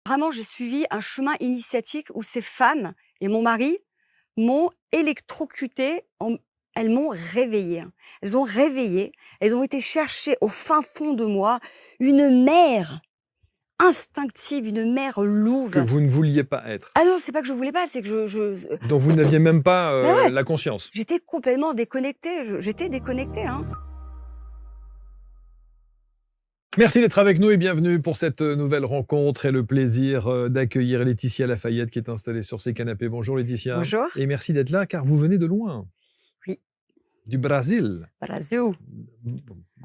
Vraiment, j'ai suivi un chemin initiatique où ces femmes et mon mari m'ont électrocutée, elles m'ont réveillée, hein. Elles ont réveillé, elles ont été chercher au fin fond de moi une mère instinctive, une mère Que louve. vous ne vouliez pas être, Ah non, c'est pas que je voulais pas, c'est que dont vous n'aviez même pas, bah ouais, la conscience. j'étais complètement déconnectée, j'étais déconnectée, hein. Merci d'être avec nous et bienvenue pour cette nouvelle rencontre et le plaisir d'accueillir Laetitia Lafayette qui est installée sur ses canapés. Bonjour Laetitia. Bonjour. Et merci d'être là car vous venez de loin, Oui, du Brésil. Brasil,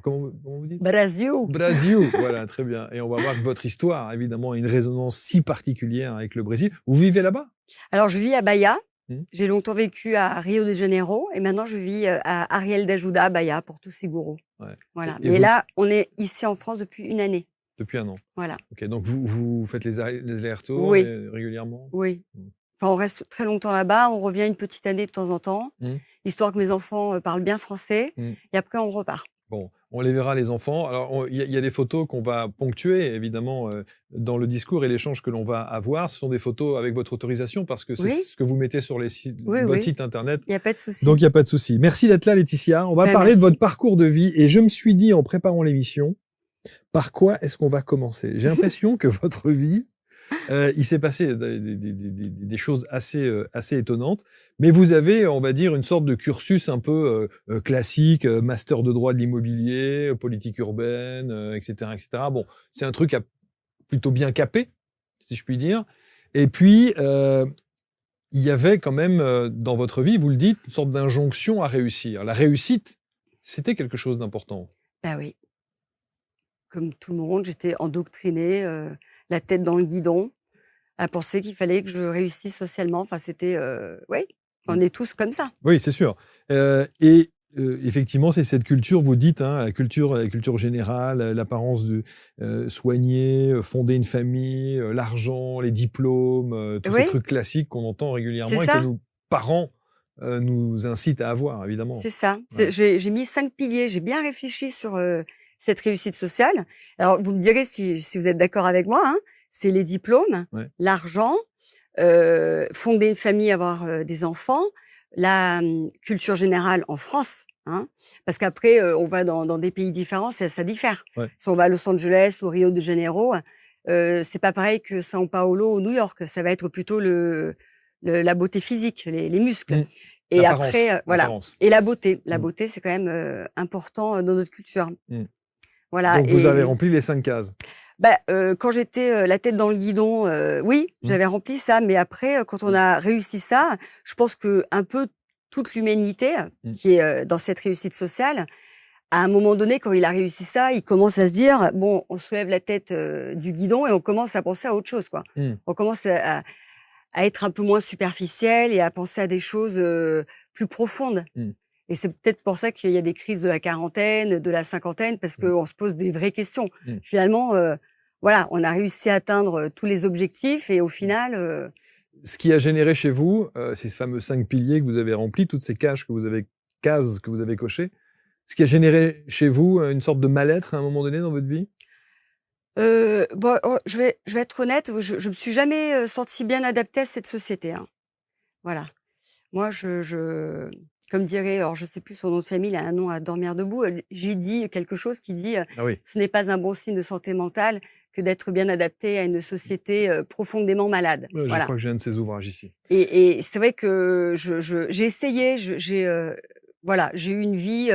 Comment vous dites? Brasil. Brésil, voilà, très bien. Et on va voir que votre histoire, évidemment, a une résonance si particulière avec le Brésil. Vous vivez là-bas? Alors je vis à Bahia, Hmm. j'ai longtemps vécu à Rio de Janeiro et maintenant je vis, à Ariel d'Ajuda, à Bahia, Porto Seguro. Ouais. Voilà, Et mais vous, là, on est ici en France depuis 1 année. depuis un an. Voilà. Ok, donc vous faites les allers-retours Oui, régulièrement? oui. Hmm. Enfin, on reste très longtemps là-bas, on revient une petite année de temps en temps, Hmm. histoire que mes enfants, parlent bien français Hmm. et après on repart. Bon, on les verra les enfants. Alors, il y a des photos qu'on va ponctuer, évidemment, dans le discours et l'échange que l'on va avoir. Ce sont des photos avec votre autorisation parce que c'est Oui, ce que vous mettez sur oui, votre oui, site internet. il y a pas de souci. Donc, il n'y a pas de souci. Merci d'être là, Laetitia. On va Bah, parler de votre merci. parcours de vie et je me suis dit, en préparant l'émission, par quoi est-ce qu'on va commencer? J'ai l'impression que votre vie, il s'est passé des choses assez étonnantes, mais vous avez, on va dire, une sorte de cursus un peu classique, master de droit de l'immobilier, politique urbaine, etc., etc. Bon, c'est un truc plutôt bien capé, si je puis dire. Et puis, il y avait quand même dans votre vie, vous le dites, une sorte d'injonction à réussir. La réussite, c'était quelque chose d'important. Bah, oui, comme tout le monde, j'étais endoctrinée, la tête dans le guidon, à penser qu'il fallait que je réussisse socialement. Enfin, c'était, oui, on est tous comme ça. Oui, c'est sûr. Et effectivement, c'est cette culture, vous dites, hein, la culture générale, l'apparence de soigner, fonder une famille, l'argent, les diplômes, tous ces Oui, trucs classiques qu'on entend c'est régulièrement et que ça. nos parents nous incitent à avoir, évidemment. C'est ça. Ouais. J'ai mis 5 piliers, j'ai bien réfléchi sur, cette réussite sociale. Alors vous me direz si vous êtes d'accord avec moi, hein, c'est les diplômes, Ouais. l'argent, fonder une famille, avoir, des enfants, la, culture générale en France, hein, parce qu'après, on va dans des pays différents, ça diffère. Ouais. Si on va à Los Angeles ou Rio de Janeiro, c'est pas pareil que São Paulo ou New York. Ça va être plutôt la beauté physique, les muscles. Mm. Et L'apparence, après, voilà. l'apparence. Et la beauté. La Mm. beauté, c'est quand même, important, dans notre culture. Mm. Voilà Donc vous avez et rempli les 5 cases. bah, quand j'étais, la tête dans le guidon, oui, Mm. j'avais rempli ça, mais après, quand on a réussi ça, je pense qu'un peu toute l'humanité Mm. qui est, dans cette réussite sociale, à un moment donné, quand il a réussi ça, il commence à se dire: «Bon, on soulève la tête, du guidon et on commence à penser à autre chose, quoi». Mm. On commence à être un peu moins superficiel et à penser à des choses, plus profondes. Mm. Et c'est peut-être pour ça qu'il y a des crises de la quarantaine, de la cinquantaine, parce Mm. qu'on se pose des vraies questions. Mm. Finalement, voilà, on a réussi à atteindre tous les objectifs et au final, Ce qui a généré chez vous, ces fameux 5 piliers que vous avez remplis, toutes ces cases que vous avez cochées, ce qui a généré chez vous, une sorte de mal-être à un moment donné dans votre vie? bon, oh, je vais être honnête, je me suis jamais, sentie bien adaptée à cette société, hein. Voilà. Moi, comme dirait, alors je sais plus son nom de famille, il a un nom à dormir debout, j'ai dit quelque chose qui dit, Ah oui. «Ce n'est pas un bon signe de santé mentale que d'être bien adapté à une société, profondément malade». Ouais, je Voilà. crois que j'ai un de ces ouvrages ici. Et c'est vrai que j'ai essayé, voilà, j'ai eu une vie,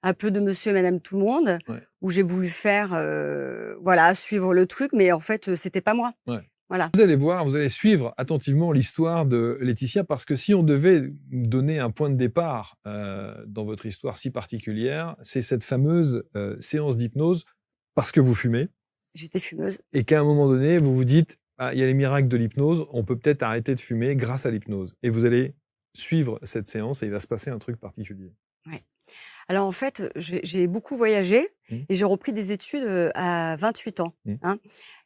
un peu de monsieur et madame tout le monde, Ouais, où j'ai voulu faire, voilà, suivre le truc, mais en fait, c'était pas moi. ouais. Voilà. Vous allez voir, vous allez suivre attentivement l'histoire de Laetitia parce que si on devait donner un point de départ, dans votre histoire si particulière, c'est cette fameuse, séance d'hypnose parce que vous fumez J'étais fumeuse. et qu'à un moment donné, vous vous dites: «Ah, il y a les miracles de l'hypnose, on peut peut-être arrêter de fumer grâce à l'hypnose» et vous allez suivre cette séance et il va se passer un truc particulier. Ouais. Alors en fait, j'ai beaucoup voyagé Mmh. et j'ai repris des études, à 28 ans, Mmh. hein.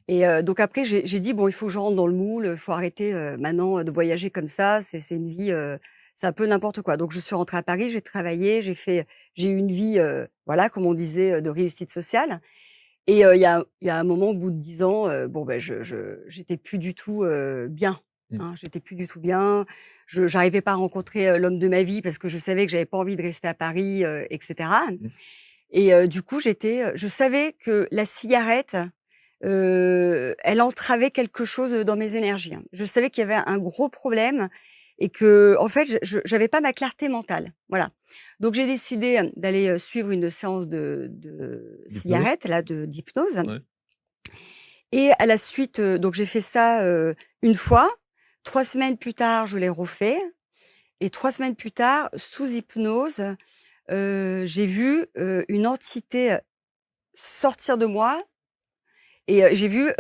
Et donc après j'ai dit: «Bon, il faut que je rentre dans le moule, il faut arrêter, maintenant, de voyager comme ça, c'est une vie, c'est un peu n'importe quoi». Donc je suis rentrée à Paris, j'ai travaillé, j'ai eu une vie, voilà, comme on disait, de réussite sociale. Et il y a un moment, au bout de 10 ans, bon, ben, j'étais plus du tout bien. Hein, j'étais plus du tout bien. J'arrivais pas à rencontrer l'homme de ma vie parce que je savais que j'avais pas envie de rester à Paris, etc. Et du coup, je savais que la cigarette, elle entravait quelque chose dans mes énergies. Hein. Je savais qu'il y avait un gros problème et que, en fait, j'avais pas ma clarté mentale. Voilà. Donc, j'ai décidé d'aller suivre une séance de cigarette, là, d'hypnose. Ouais. Et à la suite, donc j'ai fait ça une fois. 3 semaines plus tard, je l'ai refait. Et 3 semaines plus tard, sous hypnose, j'ai vu une entité sortir de moi et j'ai vu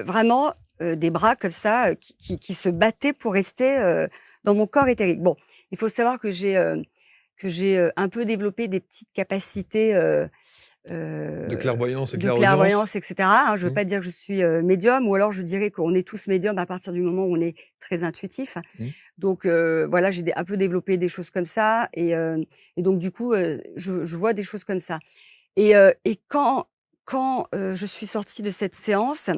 vraiment des bras comme ça qui se battaient pour rester dans mon corps éthérique. Bon, il faut savoir que j'ai un peu développé des petites capacités De clairvoyance et de clairaudience. clairvoyance, etc. Hein, je veux pas dire que je suis médium, ou alors je dirais qu'on est tous médiums à partir du moment où on est très intuitif. Donc voilà, j'ai un peu développé des choses comme ça, et donc du coup, je vois des choses comme ça. Et quand je suis sortie de cette séance,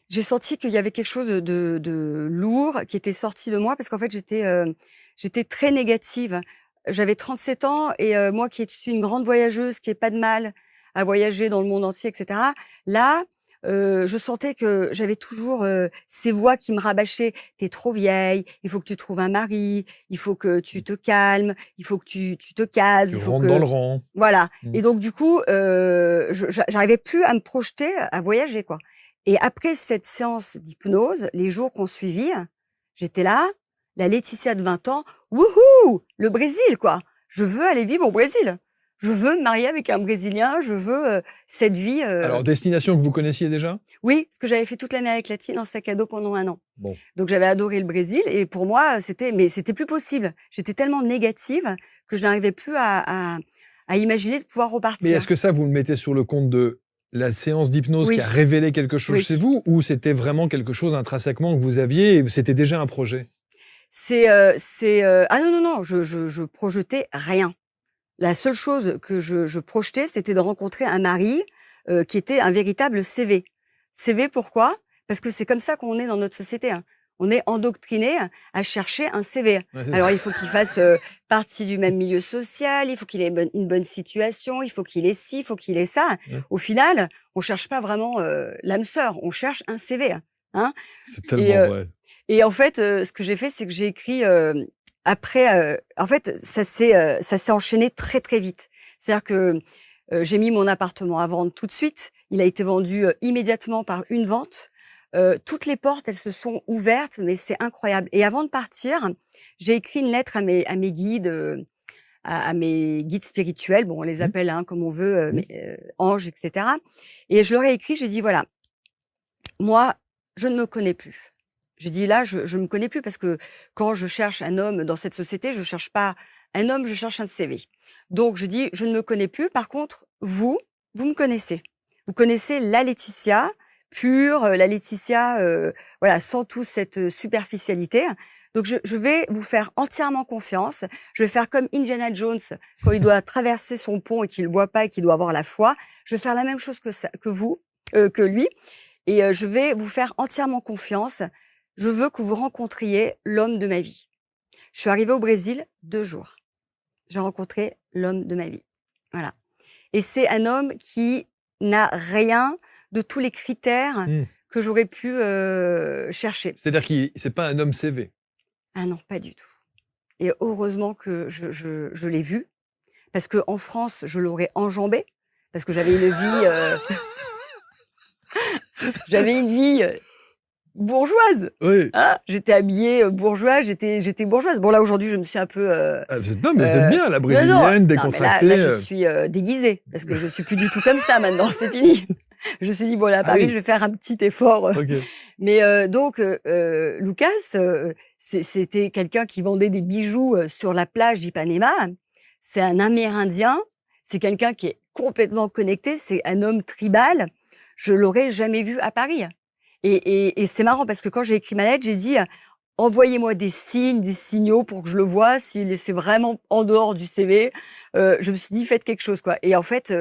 j'ai senti qu'il y avait quelque chose de lourd qui était sorti de moi, parce qu'en fait j'étais très négative. J'avais 37 ans et moi qui suis une grande voyageuse, qui ai pas de mal à voyager dans le monde entier, etc. Là, je sentais que j'avais toujours ces voix qui me rabâchaient. T'es trop vieille, il faut que tu trouves un mari, il faut que tu te calmes, il faut que tu te cases, Tu il faut rentres que dans le rang. voilà. Et donc du coup, j'arrivais plus à me projeter à voyager, quoi. Et après cette séance d'hypnose, les jours qu'on suivit, j'étais là, la Laetitia de 20 ans, wouhou, le Brésil, quoi. Je veux aller vivre au Brésil. Je veux me marier avec un Brésilien. Je veux cette vie. Alors, destination que vous connaissiez déjà? Oui, parce que j'avais fait toute l'Amérique latine en sac à dos pendant 1 an. Bon. Donc j'avais adoré le Brésil, et pour moi c'était plus possible. J'étais tellement négative que je n'arrivais plus à imaginer de pouvoir repartir. Mais est-ce que ça, vous le mettez sur le compte de la séance d'hypnose qui a révélé quelque chose chez vous, ou c'était vraiment quelque chose intrinsèquement que vous aviez et c'était déjà un projet? Ah non, je projetais rien. La seule chose que je projetais, c'était de rencontrer un mari qui était un véritable CV. CV, pourquoi? Parce que c'est comme ça qu'on est dans notre société. Hein. On est endoctriné à chercher un CV. Ouais. Alors, il faut qu'il fasse partie du même milieu social, il faut qu'il ait une bonne situation, il faut qu'il ait ci, il faut qu'il ait ça. Ouais. Au final, on cherche pas vraiment l'âme sœur, on cherche un CV. Hein. C'est tellement vrai. Et en fait, ce que j'ai fait, c'est que j'ai écrit après. En fait, ça s'est enchaîné très très vite. C'est-à-dire que j'ai mis mon appartement à vendre tout de suite. Il a été vendu immédiatement par une vente. Toutes les portes, elles se sont ouvertes, mais c'est incroyable. Et avant de partir, j'ai écrit une lettre à mes guides, à mes guides spirituels. Bon, on les appelle comme on veut, mais, anges, etc. Et je leur ai écrit, j'ai dit voilà, moi, je ne me connais plus. J'ai dit là, je me connais plus, parce que quand je cherche un homme dans cette société, je cherche pas un homme, je cherche un CV. Donc je dis, je ne me connais plus. Par contre, vous me connaissez. Vous connaissez la Laetitia pure, la Laetitia, voilà, sans toute cette superficialité. Donc je vais vous faire entièrement confiance. Je vais faire comme Indiana Jones quand il doit traverser son pont et qu'il ne voit pas et qu'il doit avoir la foi. Je vais faire la même chose que lui. Et je vais vous faire entièrement confiance. Je veux que vous rencontriez l'homme de ma vie. Je suis arrivée au Brésil 2 jours. J'ai rencontré l'homme de ma vie. Voilà. Et c'est un homme qui n'a rien de tous les critères que j'aurais pu chercher. C'est-à-dire que c'est pas un homme CV? Ah non, pas du tout. Et heureusement que je l'ai vu, parce qu'en France, je l'aurais enjambé, parce que j'avais une vie... j'avais une vie bourgeoise. Oui. Hein, j'étais habillée bourgeoise, j'étais bourgeoise. Bon là aujourd'hui, je me suis un peu non, mais vous êtes bien, la brésilienne, décontractée. Non, là, je suis déguisée, parce que je suis plus du tout comme ça maintenant, c'est fini. Je me suis dit bon là à Paris, je vais faire un petit effort. Okay. Mais donc Lucas, c'était quelqu'un qui vendait des bijoux sur la plage d'Ipanema. C'est un Amérindien, c'est quelqu'un qui est complètement connecté, c'est un homme tribal. Je l'aurais jamais vu à Paris. Et c'est marrant parce que quand j'ai écrit ma lettre, j'ai dit envoyez-moi des signes, des signaux pour que je le voie, si c'est vraiment en dehors du CV. Je me suis dit faites quelque chose, quoi. Et en fait,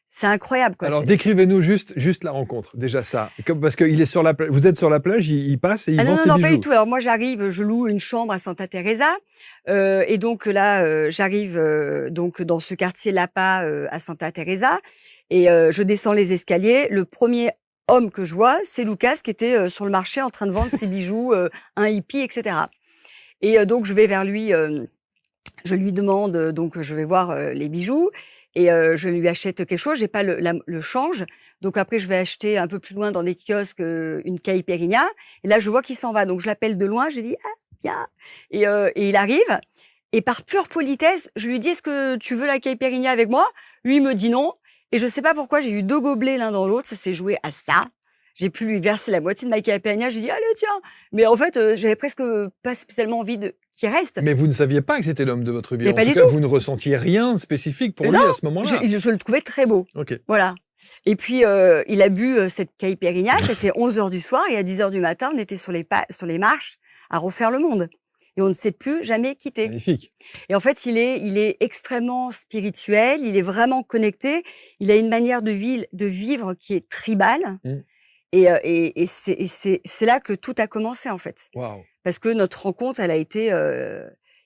C'est incroyable, quoi. Alors, décrivez-nous juste la rencontre. Déjà ça. Parce qu'il est sur la plage. Vous êtes sur la plage, il passe et il vend ses non, bijoux. pas du tout. Alors moi, j'arrive, je loue une chambre à Santa Teresa. Et donc là, j'arrive donc dans ce quartier Lapa à Santa Teresa. Et je descends les escaliers. Le premier homme que je vois, c'est Lucas qui était sur le marché en train de vendre ses bijoux, un hippie, etc. Et donc je vais vers lui, je lui demande, donc je vais voir les bijoux et je lui achète quelque chose. J'ai pas le change, donc après je vais acheter un peu plus loin dans des kiosques une caipirinha. Et là je vois qu'il s'en va, donc je l'appelle de loin. J'ai dit ah viens et il arrive. Et par pure politesse, je lui dis est-ce que tu veux la caipirinha avec moi? Lui il me dit non. Et je sais pas pourquoi j'ai eu 2 gobelets l'un dans l'autre. Ça s'est joué à ça. J'ai pu lui verser la moitié de ma caipirinha. J'ai dit allez tiens. Mais en fait j'avais presque pas spécialement envie qu'il reste. Mais vous ne saviez pas que c'était l'homme de votre vie. Mais En pas tout du cas, tout. vous ne ressentiez rien de spécifique pour lui Non, à ce moment-là. je le trouvais très beau. Ok. Voilà. Et puis il a bu cette caipirinha. C'était 11h du soir et à 10h du matin, on était sur les marches à refaire le monde. Et on ne s'est plus jamais quitté. Magnifique. Et en fait, il est extrêmement spirituel. Il est vraiment connecté. Il a une manière de vivre qui est tribale. Mm. Et c'est là que tout a commencé en fait. Waouh. Parce que notre rencontre, elle a été,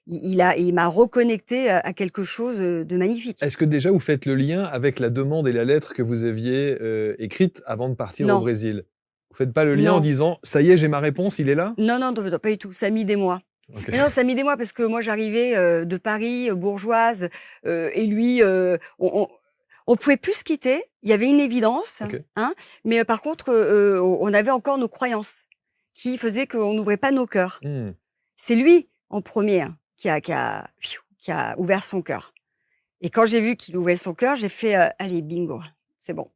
il m'a reconnecté à quelque chose de magnifique. Est-ce que déjà vous faites le lien avec la demande et la lettre que vous aviez écrite avant de partir Non. au Brésil? Vous faites pas le lien en Non. disant ça y est, j'ai ma réponse, il est là? Non, pas du tout. Ça a mis des mois. Okay. Mais non, ça a mis des mois parce que moi j'arrivais de Paris, bourgeoise, et lui, on pouvait plus se quitter. Il y avait une évidence, Okay. hein. Mais par contre, on avait encore nos croyances qui faisaient qu'on n'ouvrait pas nos cœurs. Mm. C'est lui en premier hein, qui a ouvert son cœur. Et quand j'ai vu qu'il ouvrait son cœur, j'ai fait allez bingo, c'est bon.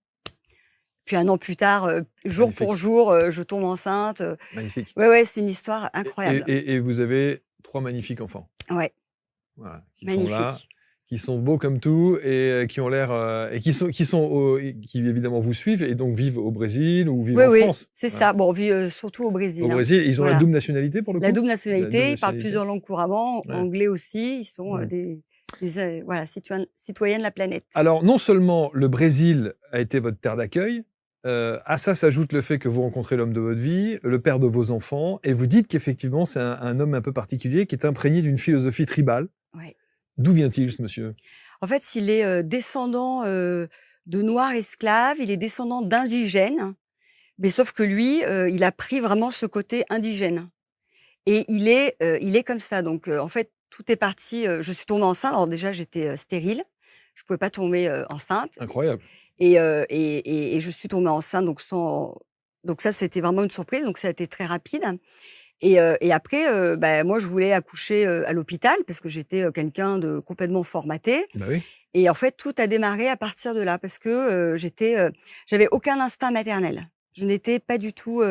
Puis 1 an plus tard, jour Magnifique. pour jour, je tombe enceinte. Magnifique. Ouais, c'est une histoire incroyable. Et vous avez 3 magnifiques enfants. Ouais. Voilà, qui Magnifique. sont là, qui sont beaux comme tout et qui ont l'air et qui évidemment vous suivent et donc vivent au Brésil ou vivent en France. C'est voilà. ça. Bon, on vit surtout au Brésil. Au Brésil, ils ont voilà. la double nationalité pour le coup. La double nationalité, ils parlent plusieurs langues couramment, ouais. anglais aussi. Ils sont voilà, citoyens de la planète. Alors, non seulement le Brésil a été votre terre d'accueil, à ça s'ajoute le fait que vous rencontrez l'homme de votre vie, le père de vos enfants, et vous dites qu'effectivement, c'est un homme un peu particulier qui est imprégné d'une philosophie tribale. Ouais. D'où vient-il, ce monsieur? En fait, il est descendant de noirs esclaves, il est descendant d'indigènes, mais sauf que lui, il a pris vraiment ce côté indigène. Et il est comme ça. Donc, en fait, tout est parti. Je suis tombée enceinte. Alors déjà, j'étais stérile. Je pouvais pas tomber enceinte. Incroyable. Et je suis tombée enceinte. Donc ça, c'était vraiment une surprise. Donc ça a été très rapide. Et après, moi, je voulais accoucher à l'hôpital parce que j'étais quelqu'un de complètement formaté. Bah oui. Et en fait, tout a démarré à partir de là parce que j'avais aucun instinct maternel. Je n'étais pas du tout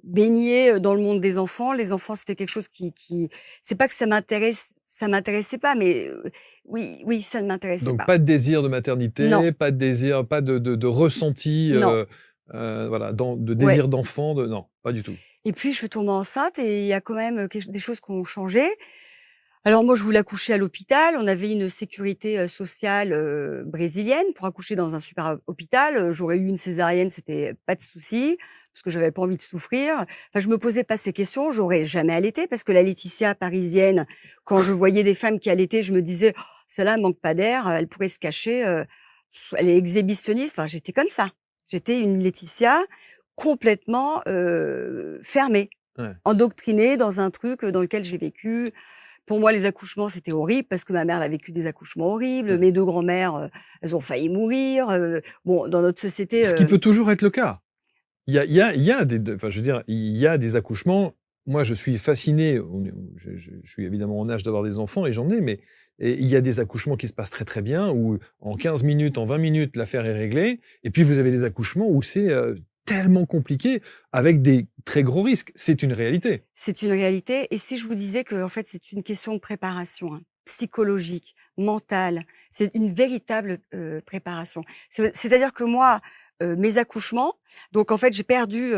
baignée dans le monde des enfants. Les enfants, c'était quelque chose c'est pas que ça m'intéressait pas, mais oui, ça ne m'intéressait pas. Donc pas de désir de maternité, non. pas de désir, pas de ressenti, voilà, de désir d'enfant, non, pas du tout. Et puis je suis tombée enceinte et il y a quand même des choses qui ont changé. Alors moi, je voulais accoucher à l'hôpital. On avait une sécurité sociale brésilienne pour accoucher dans un super hôpital. J'aurais eu une césarienne, c'était pas de souci parce que j'avais pas envie de souffrir. Enfin, je me posais pas ces questions. J'aurais jamais allaité parce que la Laetitia parisienne, quand je voyais des femmes qui allaitaient, je me disais, oh, celle-là manque pas d'air, elle pourrait se cacher. Elle est exhibitionniste. Enfin, j'étais comme ça. J'étais une Laetitia complètement fermée, endoctrinée dans un truc dans lequel j'ai vécu. Pour moi, les accouchements, c'était horrible parce que ma mère a vécu des accouchements horribles. Mes 2 grands-mères, elles ont failli mourir. Bon, dans notre société... Ce qui peut toujours être le cas. Il y a des accouchements. Moi, je suis fasciné. Je suis évidemment en âge d'avoir des enfants et j'en ai, mais il y a des accouchements qui se passent très très bien où en 15 minutes, en 20 minutes, l'affaire est réglée. Et puis, vous avez des accouchements où c'est... tellement compliqué, avec des très gros risques. C'est une réalité. C'est une réalité. Et si je vous disais que en fait, c'est une question de préparation psychologique, mentale, c'est une véritable préparation. C'est-à-dire que moi, mes accouchements. Donc en fait, j'ai perdu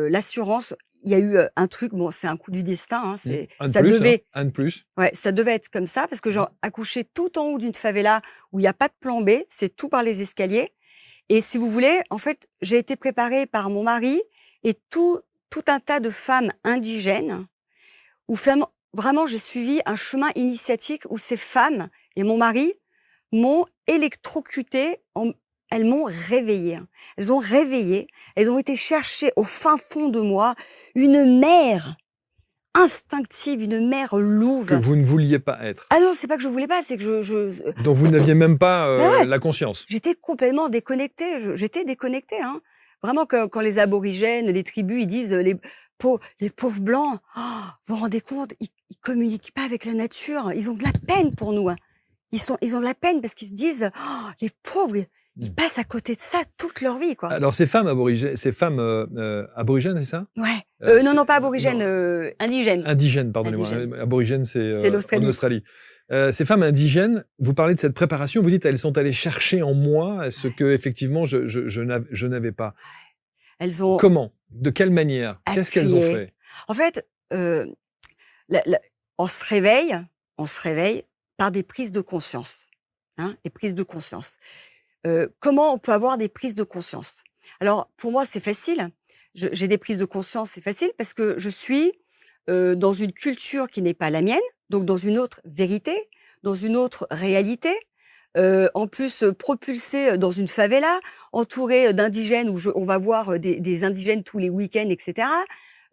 l'assurance. Il y a eu un truc, bon, c'est un coup du destin. Hein, Un de ça plus, devait, un de plus. ouais, ça devait être comme ça parce que j'ai accouché tout en haut d'une favela où il n'y a pas de plan B, c'est tout par les escaliers. Et si vous voulez, en fait, j'ai été préparée par mon mari et tout un tas de femmes indigènes où vraiment j'ai suivi un chemin initiatique où ces femmes et mon mari m'ont électrocutée, elles m'ont réveillée. Elles ont réveillé, elles ont été chercher au fin fond de moi une mère instinctive, une mère louve. Que vous ne vouliez pas être. Ah non, c'est pas que je voulais pas, c'est que dont vous n'aviez même pas ouais, la conscience. J'étais complètement déconnectée. J'étais déconnectée, hein. Vraiment, quand les aborigènes, les tribus, ils disent les pauvres blancs, oh, vous vous rendez compte, ils communiquent pas avec la nature. Ils ont de la peine pour nous. Hein. Ils ont de la peine parce qu'ils se disent, oh, les pauvres, ils passent à côté de ça toute leur vie, quoi. Alors ces femmes aborigènes, c'est ça? Ouais. Non, pas aborigènes, indigènes. Indigènes, pardonnez-moi. Aborigènes, c'est l'Australie. en Australie. Ces femmes indigènes, vous parlez de cette préparation, vous dites elles sont allées chercher en moi ce que effectivement je n'avais pas. Elles ont. Comment? De quelle manière? Qu'est-ce qu'elles ont fait? En fait, on se réveille par des prises de conscience, hein, des prises de conscience. Comment on peut avoir des prises de conscience? Alors pour moi c'est facile. J'ai des prises de conscience, c'est facile parce que je suis dans une culture qui n'est pas la mienne, donc dans une autre vérité, dans une autre réalité. En plus propulsée dans une favela, entourée d'indigènes où on va voir des indigènes tous les week-ends, etc.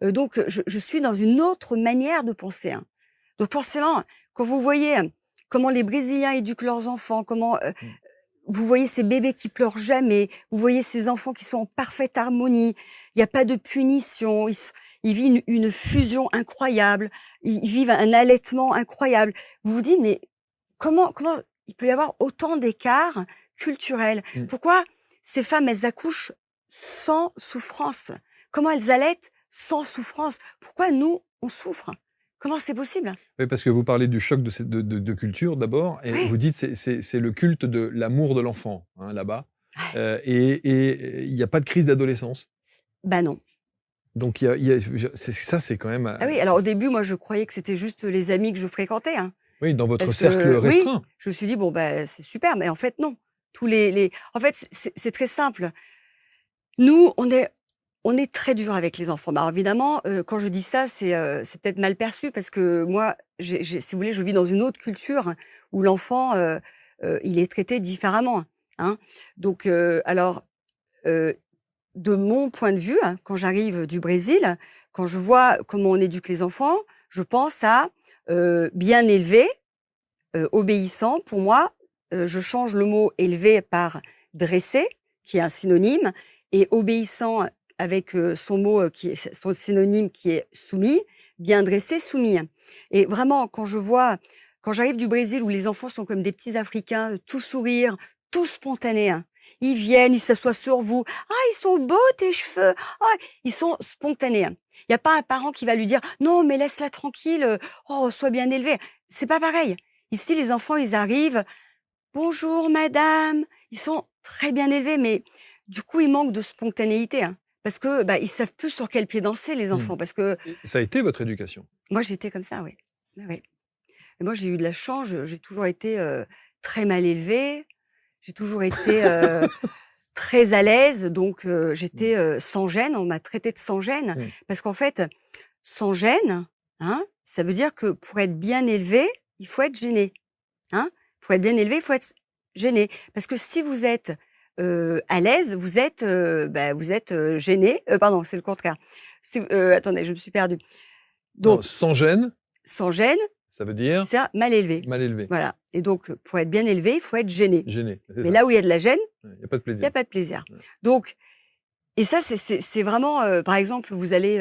Donc je suis dans une autre manière de penser. Hein. Donc forcément, quand vous voyez comment les Brésiliens éduquent leurs enfants, comment vous voyez ces bébés qui pleurent jamais, vous voyez ces enfants qui sont en parfaite harmonie, il n'y a pas de punition, ils vivent une fusion incroyable, ils vivent un allaitement incroyable. Vous vous dites, mais comment il peut y avoir autant d'écarts culturels? Pourquoi ces femmes, elles accouchent sans souffrance? Comment elles allaitent sans souffrance? Pourquoi nous, on souffre? Comment c'est possible? Oui, parce que vous parlez du choc de culture d'abord, et vous dites c'est le culte de l'amour de l'enfant, hein, là-bas. Et il n'y a pas de crise d'adolescence. Ben non. Donc ça, c'est quand même. Ah oui, alors au début, moi, je croyais que c'était juste les amis que je fréquentais. Hein. Oui, dans votre cercle restreint. Oui, je me suis dit bon ben c'est super, mais en fait non. En fait, c'est très simple. Nous, on est très dur avec les enfants. Alors évidemment, quand je dis ça, c'est peut-être mal perçu parce que moi, si vous voulez, je vis dans une autre culture où l'enfant, il est traité différemment. Hein. Donc, alors, de mon point de vue, hein, quand j'arrive du Brésil, quand je vois comment on éduque les enfants, je pense à bien élevé, obéissant. Pour moi, je change le mot élevé par dressé, qui est un synonyme, et obéissant avec son mot qui est son synonyme qui est soumis, bien dressé, soumis. Et vraiment, quand j'arrive du Brésil où les enfants sont comme des petits Africains, tout sourire, tout spontané. Hein. Ils viennent, ils s'assoient sur vous. Ah, ils sont beaux tes cheveux. Ah, ils sont spontanés. Hein. Il n'y a pas un parent qui va lui dire non, mais laisse-la tranquille. Oh, sois bien élevé. C'est pas pareil. Ici, les enfants, ils arrivent. Bonjour, madame. Ils sont très bien élevés, mais du coup, ils manquent de spontanéité. Hein. Parce que ils savent plus sur quel pied danser les enfants. Parce que ça a été votre éducation. Moi, j'ai été comme ça, oui. Oui. Et moi, j'ai eu de la chance. J'ai toujours été très mal élevée. J'ai toujours été très à l'aise. Donc, j'étais sans gêne. On m'a traité de sans gêne. Parce qu'en fait, sans gêne, hein, ça veut dire que pour être bien élevé, il faut être gêné. Hein. Pour être bien élevé, il faut être gêné. Parce que si vous êtes à l'aise, vous êtes gêné. Pardon, c'est le contraire. Attendez, je me suis perdue. Donc, non, sans gêne. Sans gêne. Ça veut dire c'est mal élevé. Mal élevé. Voilà. Et donc, pour être bien élevé, il faut être gêné. Gêné. Mais là où il y a de la gêne, il n'y a pas de plaisir. Il n'y a pas de plaisir. Ouais. Donc, et ça, c'est vraiment, par exemple, vous allez,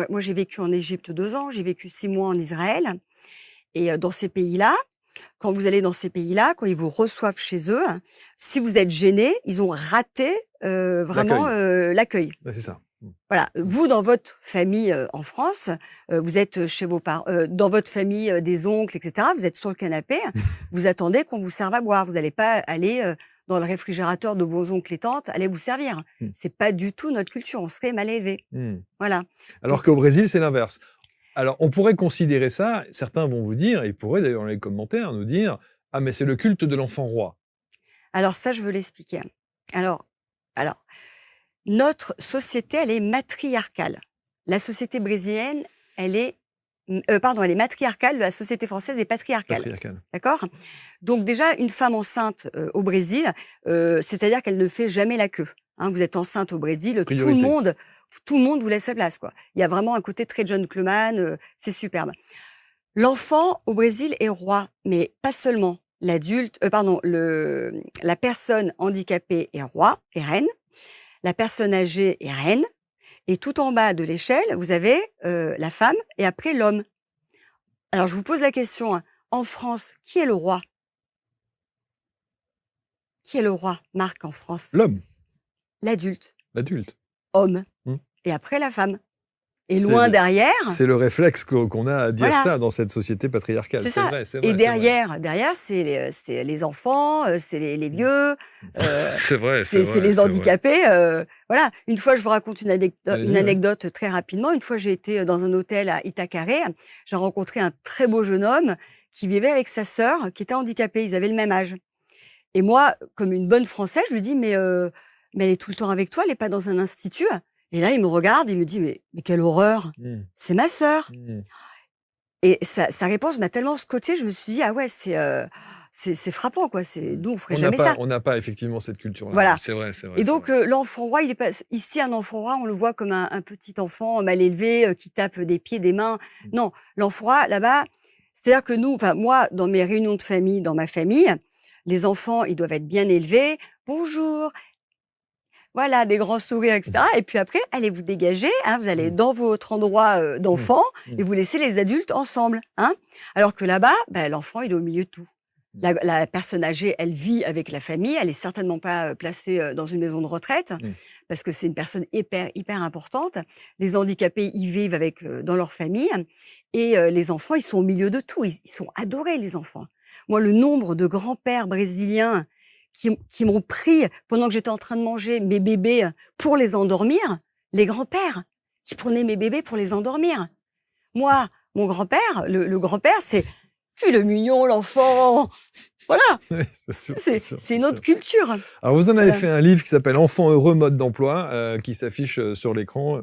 moi j'ai vécu en Égypte 2 ans, j'ai vécu 6 mois en Israël. Et dans ces pays-là, quand vous allez dans ces pays-là, quand ils vous reçoivent chez eux, si vous êtes gêné, ils ont raté vraiment l'accueil. Ouais, c'est ça. Voilà, vous dans votre famille en France, vous êtes chez vos parents, dans votre famille des oncles, etc. Vous êtes sur le canapé, vous attendez qu'on vous serve à boire. Vous n'allez pas aller dans le réfrigérateur de vos oncles et tantes allait vous servir. C'est pas du tout notre culture, on serait mal élevé. Voilà. Alors qu'au Brésil, c'est l'inverse. Alors, on pourrait considérer ça, certains vont vous dire, et ils pourraient d'ailleurs dans les commentaires nous dire, ah mais c'est le culte de l'enfant roi. Alors ça, je veux l'expliquer. Alors, notre société, elle est matriarcale. La société brésilienne, elle est matriarcale, la société française est patriarcale. D'accord? Donc déjà, une femme enceinte au Brésil, c'est-à-dire qu'elle ne fait jamais la queue. Hein, vous êtes enceinte au Brésil, Priorité. tout le monde vous laisse sa place, quoi. Il y a vraiment un côté très gentleman, c'est superbe. L'enfant au Brésil est roi, mais pas seulement. La personne handicapée est roi, est reine. La personne âgée est reine. Et tout en bas de l'échelle, vous avez la femme et après l'homme. Alors, je vous pose la question, hein, en France, qui est le roi? Qui est le roi, Marc, en France? L'homme. L'adulte. L'adulte. Homme. Et après, la femme. Et loin derrière... C'est le réflexe qu'on a à dire ça dans cette société patriarcale. C'est ça. Vrai, et derrière, c'est les enfants, c'est les vieux, c'est les handicapés. Voilà. Une fois, je vous raconte une anecdote très rapidement. Une fois, j'ai été dans un hôtel à Itacaré. J'ai rencontré un très beau jeune homme qui vivait avec sa sœur, qui était handicapée. Ils avaient le même âge. Et moi, comme une bonne Française, je lui dis, mais elle est tout le temps avec toi, elle n'est pas dans un institut. Et là, il me regarde et il me dit, mais quelle horreur, c'est ma sœur. Et sa réponse m'a tellement scotché, je me suis dit, ah ouais, c'est frappant, quoi. Nous, on ferait jamais ça. On n'a pas effectivement cette culture-là. Voilà. C'est vrai. Et donc, l'enfant roi, ici, un enfant roi, on le voit comme un petit enfant mal élevé qui tape des pieds, des mains. Non, l'enfant roi, là-bas, c'est-à-dire que moi, dans mes réunions de famille, dans ma famille, les enfants, ils doivent être bien élevés. Bonjour. Voilà, des grands sourires, etc. Et puis après, allez vous dégager, hein, vous allez dans votre endroit d'enfant et vous laissez les adultes ensemble. Hein. Alors que là-bas, l'enfant, il est au milieu de tout. La personne âgée, elle vit avec la famille, elle est certainement pas placée dans une maison de retraite parce que c'est une personne hyper importante. Les handicapés, ils vivent dans leur famille et les enfants, ils sont au milieu de tout. Ils sont adorés, les enfants. Moi, le nombre de grands-pères brésiliens qui m'ont pris, pendant que j'étais en train de manger, mes bébés pour les endormir, les grands-pères qui prenaient mes bébés pour les endormir. Moi, mon grand-père, le grand-père, c'est le mignon, l'enfant. Voilà. Oui, c'est une autre culture. Alors, vous en avez fait un livre qui s'appelle Enfant heureux, mode d'emploi, qui s'affiche sur l'écran.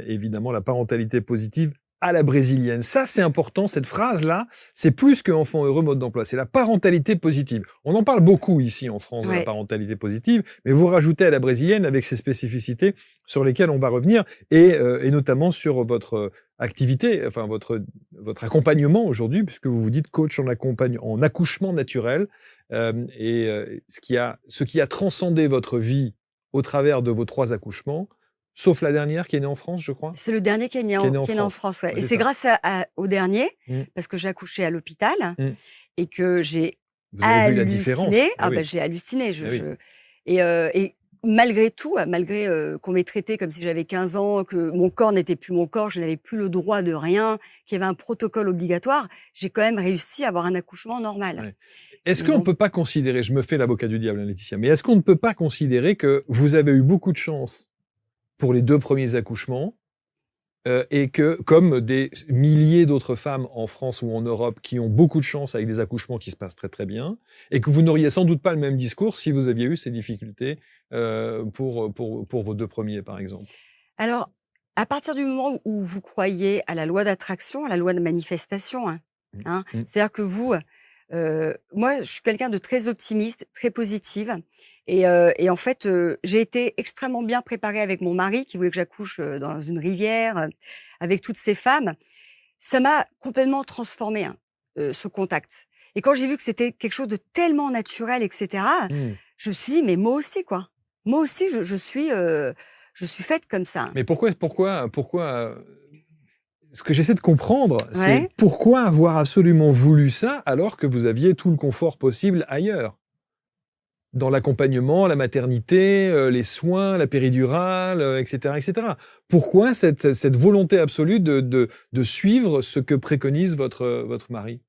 Évidemment, la parentalité positive à la brésilienne. Ça, c'est important. Cette phrase-là, c'est plus que enfant heureux, mode d'emploi. C'est la parentalité positive. On en parle beaucoup ici en France de la parentalité positive, mais vous rajoutez à la brésilienne avec ses spécificités sur lesquelles on va revenir et notamment sur votre activité, enfin votre accompagnement aujourd'hui, puisque vous vous dites coach en accouchement naturel ce qui a transcendé votre vie au travers de vos 3 accouchements. Sauf la dernière qui est née en France, je crois. C'est le dernier qui est né en France. Ouais. Et c'est grâce au dernier, parce que j'ai accouché à l'hôpital et que j'ai halluciné. Vu la différence. J'ai halluciné. Et malgré tout, malgré qu'on m'ait traité comme si j'avais 15 ans, que mon corps n'était plus mon corps, je n'avais plus le droit de rien, qu'il y avait un protocole obligatoire, j'ai quand même réussi à avoir un accouchement normal. Ouais. Est-ce qu'on ne peut pas considérer, je me fais l'avocat du diable, Laetitia, mais est-ce qu'on ne peut pas considérer que vous avez eu beaucoup de chance pour les 2 premiers accouchements, et que, comme des milliers d'autres femmes en France ou en Europe qui ont beaucoup de chance avec des accouchements qui se passent très très bien, et que vous n'auriez sans doute pas le même discours si vous aviez eu ces difficultés pour vos 2 premiers, par exemple. Alors, à partir du moment où vous croyez à la loi d'attraction, à la loi de manifestation, c'est-à-dire que vous... moi, je suis quelqu'un de très optimiste, très positive. Et en fait, j'ai été extrêmement bien préparée avec mon mari qui voulait que j'accouche dans une rivière avec toutes ces femmes. Ça m'a complètement transformée, ce contact. Et quand j'ai vu que c'était quelque chose de tellement naturel, etc., je me suis dit, mais moi aussi, quoi. Moi aussi, je suis faite comme ça. Mais pourquoi ce que j'essaie de comprendre, c'est pourquoi avoir absolument voulu ça alors que vous aviez tout le confort possible ailleurs ? Dans l'accompagnement, la maternité, les soins, la péridurale, etc., etc. Pourquoi cette volonté absolue de suivre ce que préconise votre mari ?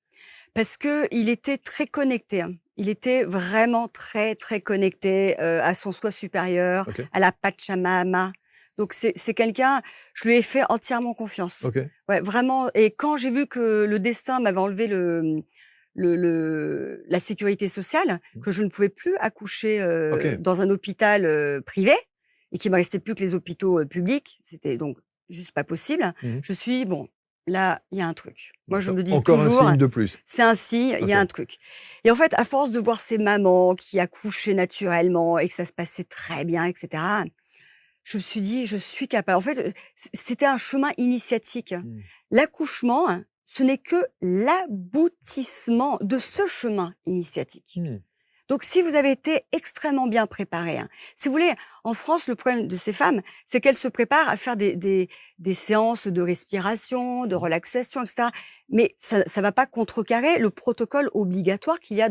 Parce que il était très connecté. Il était vraiment très, très connecté, à son soi supérieur, OK. à la Pachamama. Donc c'est quelqu'un, je lui ai fait entièrement confiance. OK. Ouais, vraiment. Et quand j'ai vu que le destin m'avait enlevé la sécurité sociale, Mmh. que je ne pouvais plus accoucher, OK. dans un hôpital, privé et qu'il me restait plus que les hôpitaux, publics, c'était donc juste pas possible. Mmh. Je me suis dit: «Bon, là, il y a un truc». Moi, je D'accord. me dis Encore un toujours: signe de plus. «C'est un signe, il y OK. a un truc». Et en fait, à force de voir ces mamans qui accouchaient naturellement et que ça se passait très bien et cetera, je me suis dit: «Je suis capable». En fait, c'était un chemin initiatique. Mmh. L'accouchement, ce n'est que l'aboutissement de ce chemin initiatique. Mmh. Donc si vous avez été extrêmement bien préparé, si vous voulez, en France, le problème de ces femmes, c'est qu'elles se préparent à faire des séances de respiration, de relaxation, et cetera. Mais ça va pas contrecarrer le protocole obligatoire qu'il y a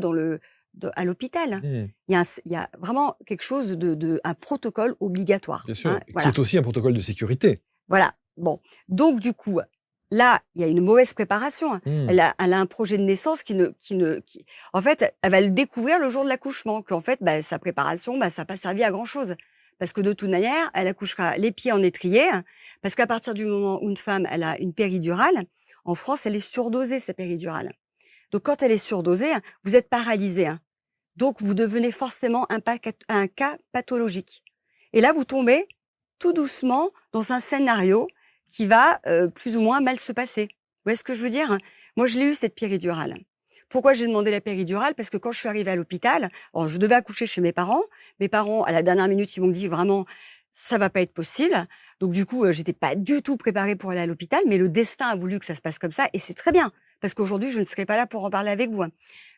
à l'hôpital. Mmh. Il y a vraiment quelque chose un protocole obligatoire, Bien sûr, qui voilà. est aussi un protocole de sécurité. Voilà, bon. Donc du coup, là, il y a une mauvaise préparation. Mmh. Elle a un projet de naissance qui en fait, elle va le découvrir le jour de l'accouchement, qu'en fait, bah, sa préparation, bah, ça n'a pas servi à grand chose. Parce que de toute manière, elle accouchera les pieds en étrier, parce qu'à partir du moment où une femme, elle a une péridurale, en France, elle est surdosée, sa péridurale. Donc quand elle est surdosée, vous êtes paralysé. Donc vous devenez forcément un cas pathologique. Et là, vous tombez tout doucement dans un scénario qui va, plus ou moins mal se passer. Vous voyez ce que je veux dire? Moi, je l'ai eu cette péridurale. Pourquoi j'ai demandé la péridurale? Parce que quand je suis arrivée à l'hôpital, alors je devais accoucher chez mes parents. Mes parents, à la dernière minute, ils m'ont dit: «Vraiment, ça va pas être possible». Donc du coup, j'étais pas du tout préparée pour aller à l'hôpital, mais le destin a voulu que ça se passe comme ça et c'est très bien parce qu'aujourd'hui, je ne serais pas là pour en parler avec vous.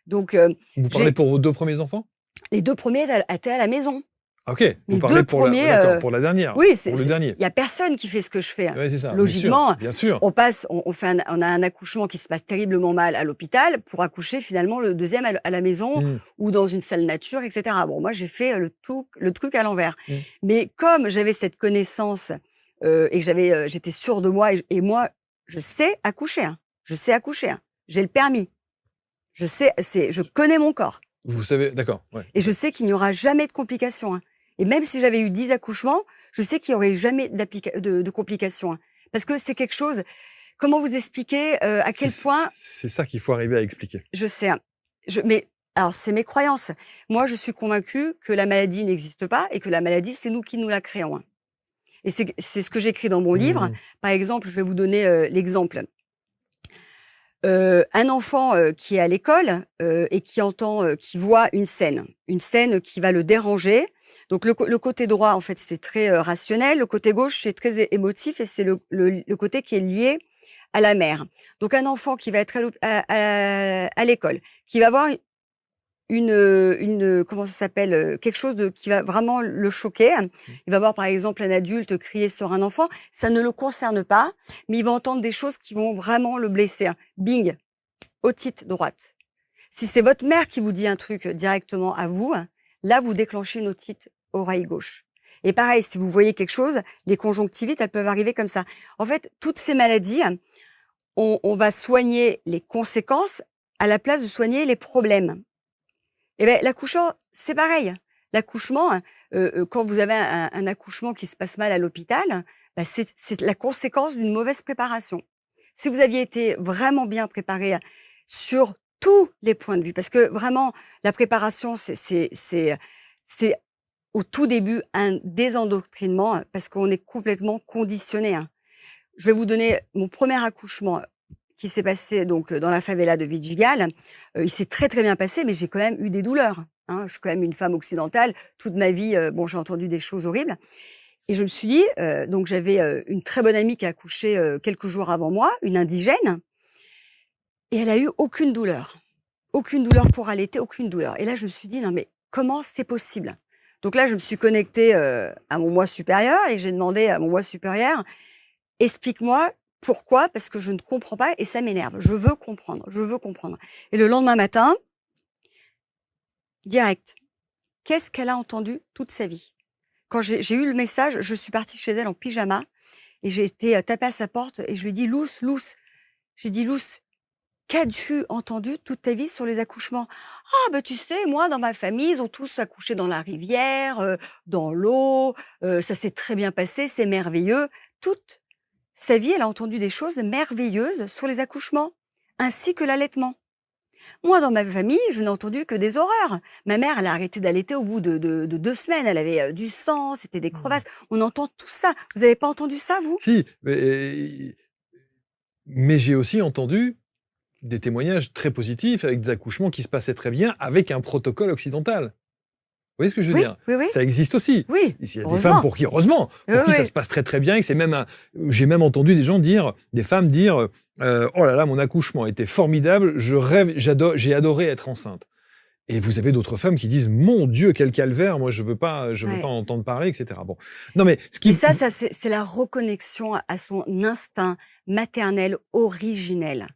Donc Vous parlez j'ai pour vos 2 premiers enfants? les 2 premiers étaient à la maison. Ah OK, vous Les parlez 2 pour la premiers, d'accord, pour la dernière, oui, pour le dernier. il y a personne qui fait ce que je fais. Ouais, c'est ça, bien sûr, Logiquement, bien sûr. on a un accouchement qui se passe terriblement mal à l'hôpital pour accoucher finalement le deuxième à la maison Mmh. ou dans une salle nature, et cetera. Bon, moi, j'ai fait, le truc à l'envers. Mmh. Mais comme j'avais cette connaissance, et que j'étais sûre de moi et moi, je sais accoucher, Je sais accoucher, J'ai le permis. Je connais mon corps. Vous savez d'accord, ouais. Et je sais qu'il n'y aura jamais de complications. Et même si j'avais eu 10 accouchements, je sais qu'il y aurait jamais de complications. Parce que c'est quelque chose. Comment vous expliquer à quel point C'est ça qu'il faut arriver à expliquer. je sais. Mais alors c'est mes croyances. Moi, je suis convaincue que la maladie n'existe pas et que la maladie, c'est nous qui nous la créons. Et c'est ce que j'écris dans mon livre. Mmh. Par exemple, je vais vous donner l'exemple. Un enfant, qui est à l'école, et qui voit une scène qui va le déranger. Donc le côté droit, en fait, c'est très, rationnel. Le côté gauche, c'est très émotif et c'est le côté qui est lié à la mère. Donc un enfant qui va être à l'école, qui va voir comment ça s'appelle? Quelque chose qui va vraiment le choquer. Il va voir, par exemple, un adulte crier sur un enfant. Ça ne le concerne pas, mais il va entendre des choses qui vont vraiment le blesser. Bing, otite droite. Si c'est votre mère qui vous dit un truc directement à vous, là, vous déclenchez une otite oreille gauche. Et pareil, si vous voyez quelque chose, les conjonctivites, elles peuvent arriver comme ça. En fait, toutes ces maladies, on va soigner les conséquences à la place de soigner les problèmes. Eh ben, l'accouchement, c'est pareil. L'accouchement, quand vous avez un accouchement qui se passe mal à l'hôpital, bah, c'est la conséquence d'une mauvaise préparation. Si vous aviez été vraiment bien préparé sur tous les points de vue, parce que vraiment, la préparation, c'est au tout début un désendoctrinement parce qu'on est complètement conditionné. Je vais vous donner mon premier accouchement qui s'est passé donc dans la favela de Vidigal. Il s'est très, très bien passé, mais j'ai quand même eu des douleurs, Je suis quand même une femme occidentale. Toute ma vie, bon, j'ai entendu des choses horribles et je me suis dit, donc j'avais, une très bonne amie qui a accouché, quelques jours avant moi, une indigène et elle a eu aucune douleur. Aucune douleur pour allaiter, aucune douleur et là, je me suis dit: «Non mais comment c'est possible?» Donc là, je me suis connectée, à mon moi supérieur et j'ai demandé à mon moi supérieur: «Explique-moi pourquoi, parce que je ne comprends pas et ça m'énerve. Je veux comprendre, je veux comprendre». Et le lendemain matin, direct, qu'est-ce qu'elle a entendu toute sa vie? Quand j'ai eu le message, je suis partie chez elle en pyjama et j'ai été taper à sa porte et je lui ai dit: «Luce, Luce». J'ai dit: «Luce, qu'as-tu entendu toute ta vie sur les accouchements? Ah, ben tu sais, moi, dans ma famille, ils ont tous accouché dans la rivière, dans l'eau, ça s'est très bien passé, c'est merveilleux. Toute sa vie, elle a entendu des choses merveilleuses sur les accouchements, ainsi que l'allaitement. Moi, dans ma famille, je n'ai entendu que des horreurs. Ma mère, elle a arrêté d'allaiter au bout de 2 semaines. Elle avait du sang, c'était des Mmh. crevasses. On entend tout ça. Vous n'avez pas entendu ça, vous? Si, mais j'ai aussi entendu des témoignages très positifs avec des accouchements qui se passaient très bien avec un protocole occidental. Vous voyez ce que je veux Oui, dire? oui, oui. Ça existe aussi. Oui, Il y a des femmes heureusement. pour qui, heureusement, Oui, pour qui ça oui. se passe très très bien, et que c'est même j'ai même entendu des gens dire, des femmes dire, oh là là, mon accouchement était formidable, je rêve, j'ai adoré être enceinte. Et vous avez d'autres femmes qui disent, mon Dieu, quel calvaire, moi je veux pas Ouais. en entendre parler, etc. Bon, non mais ce Et qui, ça, c'est la reconnexion à son instinct maternel originel.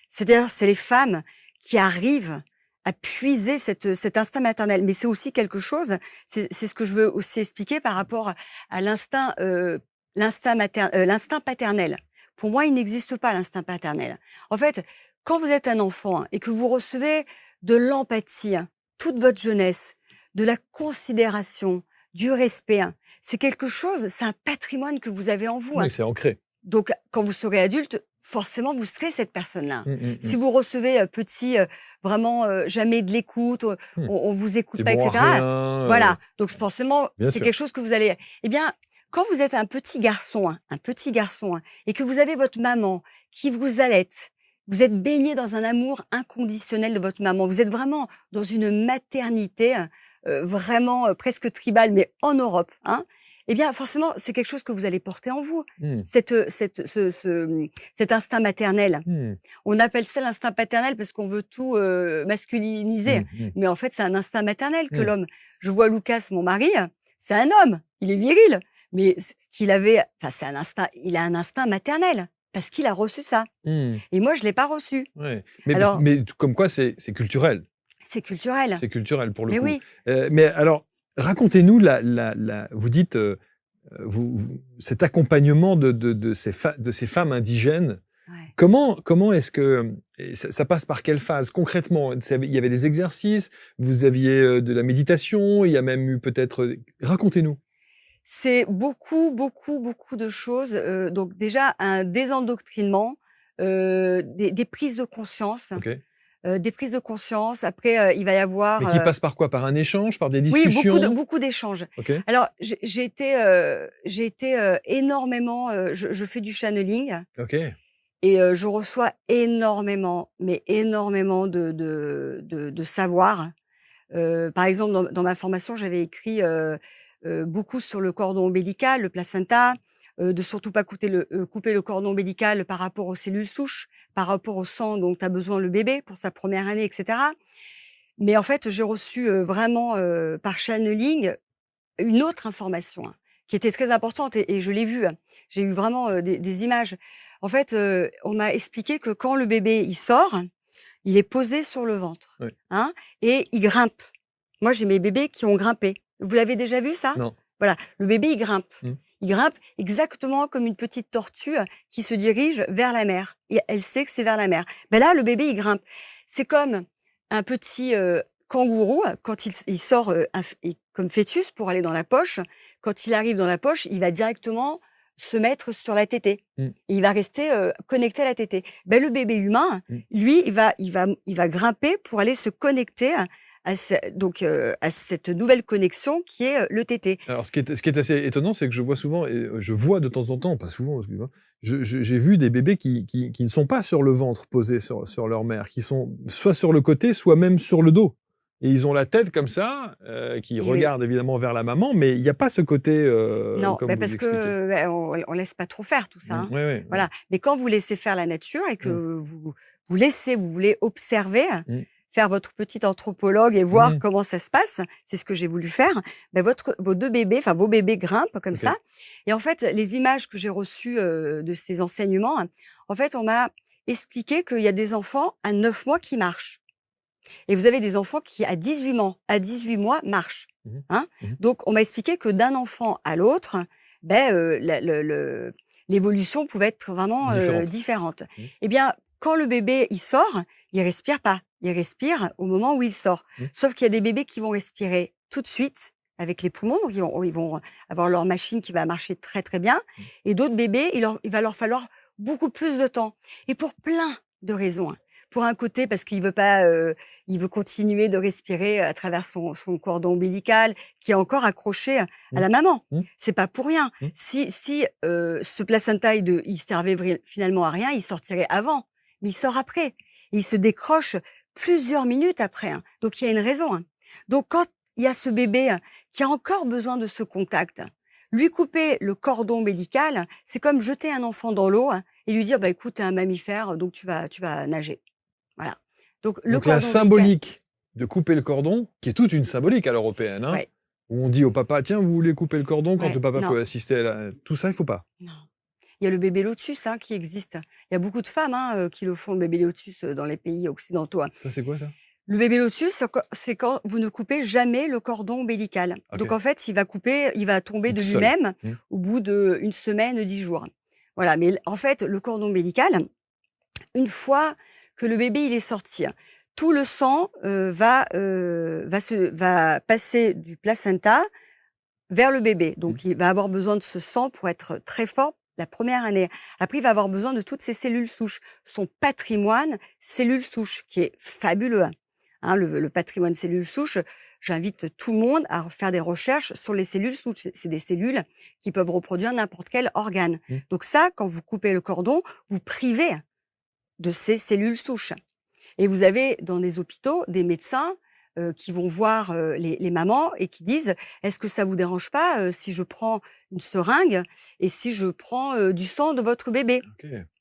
C'est-à-dire, c'est les femmes qui arrivent à puiser cet instinct maternel. Mais c'est aussi quelque chose, c'est ce que je veux aussi expliquer par rapport à l'instinct paternel. Pour moi, il n'existe pas l'instinct paternel. En fait, quand vous êtes un enfant, hein, et que vous recevez de l'empathie, hein, toute votre jeunesse, de la considération, du respect, hein, c'est quelque chose, c'est un patrimoine que vous avez en vous, oui, hein. c'est ancré. Donc, quand vous serez adulte, forcément, vous serez cette personne-là. Mmh, mmh, Si mmh. vous recevez, petit, vraiment, jamais de l'écoute, Mmh. on vous écoute T'es pas, et bon à cetera. rien, Voilà, donc forcément, bien c'est sûr. quelque chose que vous allez, eh bien, quand vous êtes un petit garçon, hein, et que vous avez votre maman qui vous allaite, vous êtes baigné dans un amour inconditionnel de votre maman. Vous êtes vraiment dans une maternité, vraiment, presque tribale, mais en Europe, hein. Eh bien, forcément, c'est quelque chose que vous allez porter en vous, Mmh. cet instinct maternel. Mmh. On appelle ça l'instinct paternel parce qu'on veut tout, masculiniser, Mmh, mmh. mais en fait, c'est un instinct maternel que Mmh. l'homme. Je vois Lucas, mon mari, c'est un homme, il est viril, mais ce qu'il avait, enfin, c'est un instinct, il a un instinct maternel parce qu'il a reçu ça, Mmh. et moi, je l'ai pas reçu. Ouais. Alors, Mais comme quoi c'est culturel. c'est culturel. C'est culturel pour le Mais coup. oui, Mais alors, racontez-nous vous dites, cet accompagnement de ces femmes indigènes. ouais. Comment est-ce que et ça passe par quelle phase concrètement? Il y avait des exercices, vous aviez, de la méditation, il y a même eu peut-être, racontez-nous. C'est beaucoup, beaucoup, beaucoup de choses, donc déjà un désendoctrinement, des prises de conscience, OK. des prises de conscience. Après, il va y avoir, Mais qui passe par quoi? Par un échange, par des oui, discussions? beaucoup d'échanges. OK, Alors j'ai été, énormément, je fais du channeling, OK. et je reçois énormément, mais énormément de savoir. Par exemple, dans ma formation, j'avais écrit, beaucoup sur le cordon ombilical, le placenta, de surtout pas couper le cordon ombilical par rapport aux cellules souches, par rapport au sang dont a besoin le bébé pour sa première année, et cetera. Mais en fait, j'ai reçu, vraiment, par channeling, une autre information, hein, qui était très importante, et je l'ai vue, hein. J'ai eu vraiment, des images. En fait, on m'a expliqué que quand le bébé, il sort, il est posé sur le ventre, Oui. hein, et il grimpe. Moi, j'ai mes bébés qui ont grimpé. Vous l'avez déjà vu ça? Non. Voilà, le bébé, il grimpe. Mmh. Il grimpe exactement comme une petite tortue, qui se dirige vers la mer, et elle sait que c'est vers la mer. Ben là, le bébé, il grimpe. C'est comme un petit, kangourou, quand il sort, comme fœtus pour aller dans la poche. Quand il arrive dans la poche, il va directement se mettre sur la tétée. Mmh. Et il va rester, connecté à la tétée. Ben, le bébé humain, Mmh. lui, il va grimper pour aller se connecter à cette nouvelle connexion qui est, le tété. Alors ce qui est assez étonnant, c'est que je vois souvent et je vois de temps en temps, pas souvent, excuse-moi, j'ai vu des bébés qui ne sont pas sur le ventre posés sur leur mère, qui sont soit sur le côté, soit même sur le dos. Et ils ont la tête comme ça, qui Et oui. regarde évidemment vers la maman, mais il n'y a pas ce côté, Non, comme bah, vous parce expliquez. que, on laisse pas trop faire tout ça, hein. Ouais, ouais, Voilà. Mais quand vous laissez faire la nature et que Mmh. vous voulez observer, Mmh. faire votre petit anthropologue et voir Mmh. comment ça se passe, c'est ce que j'ai voulu faire. Bah, vos 2 bébés, enfin vos bébés grimpent comme OK. ça, et en fait, les images que j'ai reçues, de ces enseignements, en fait, on m'a expliqué qu'il y a des enfants à 9 mois qui marchent, et vous avez des enfants qui à 18 mois marchent, Mmh. hein. Mmh. Donc on m'a expliqué que d'un enfant à l'autre, l'évolution pouvait être vraiment, Différente. différente. Mmh. Eh bien, quand le bébé, il sort, il respire pas. Il respire au moment où il sort. Sauf qu'il y a des bébés qui vont respirer tout de suite avec les poumons, donc ils vont avoir leur machine qui va marcher très, très bien. Et d'autres bébés, il va leur falloir beaucoup plus de temps. Et pour plein de raisons, hein. Pour un côté, parce qu'il veut pas, il veut continuer de respirer à travers son cordon ombilical qui est encore accroché à la maman. C'est pas pour rien. Si ce placenta il servait finalement à rien, il sortirait avant, mais il sort après. Et il se décroche plusieurs minutes après. Hein. Donc il y a une raison. Hein. Donc quand il y a ce bébé qui a encore besoin de ce contact, lui couper le cordon ombilical, c'est comme jeter un enfant dans l'eau et lui dire bah écoute, t'es un mammifère, donc tu vas nager. Voilà. Donc la symbolique de couper le cordon, qui est toute une symbolique à l'européenne, hein, où on dit au papa tiens vous voulez couper le cordon quand le papa peut assister à tout ça, il faut pas. Non. Il y a le bébé lotus qui existe. Il y a beaucoup de femmes qui le font, le bébé lotus, dans les pays occidentaux. Ça, c'est quoi, ça? Le bébé lotus, c'est quand vous ne coupez jamais le cordon ombilical. Okay. Donc, en fait, il va tomber de lui-même au bout d'une semaine, 10 jours. Voilà. Mais en fait, le cordon ombilical, une fois que le bébé il est sorti, tout le sang va passer du placenta vers le bébé. Donc, il va avoir besoin de ce sang pour être très fort la première année. Après, il va avoir besoin de toutes ces cellules souches. Son patrimoine cellules souches, qui est fabuleux. Hein, le patrimoine cellules souches, j'invite tout le monde à faire des recherches sur les cellules souches. C'est des cellules qui peuvent reproduire n'importe quel organe. Donc ça, quand vous coupez le cordon, vous privez de ces cellules souches. Et vous avez dans des hôpitaux des médecins qui vont voir les mamans et qui disent « Est-ce que ça vous dérange pas si je prends une seringue et si je prends du sang de votre bébé ?»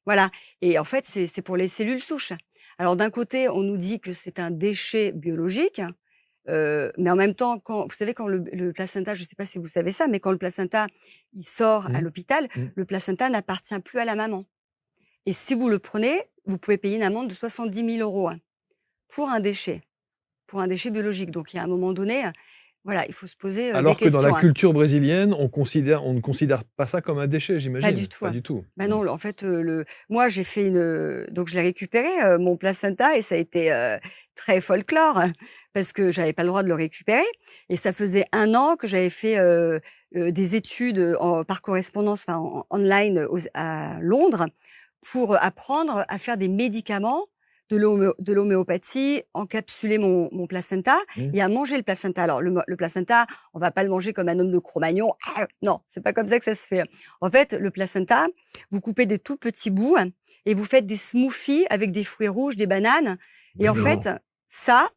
Voilà. Et en fait, c'est pour les cellules souches. Alors d'un côté, on nous dit que c'est un déchet biologique, mais en même temps, vous savez, quand le placenta, je ne sais pas si vous savez ça, mais quand le placenta il sort à l'hôpital, le placenta n'appartient plus à la maman. Et si vous le prenez, vous pouvez payer une amende de 70 000 € pour un déchet biologique. Donc, il y a un moment donné, voilà, il faut se poser alors des questions. Alors que dans la culture brésilienne, on ne considère pas ça comme un déchet, j'imagine. Pas du tout. Pas du tout. Ben non, en fait, moi, j'ai fait donc je l'ai récupéré, mon placenta, et ça a été très folklore, parce que j'avais pas le droit de le récupérer. Et ça faisait 1 an que j'avais fait des études par correspondance, enfin, online à Londres, pour apprendre à faire des médicaments, de l'homéopathie, encapsuler mon placenta et à manger le placenta. Alors, le placenta, on va pas le manger comme un homme de Cro-Magnon. Non, c'est pas comme ça que ça se fait. En fait, le placenta, vous coupez des tout petits bouts et vous faites des smoothies avec des fruits rouges, des bananes. Et en fait, ça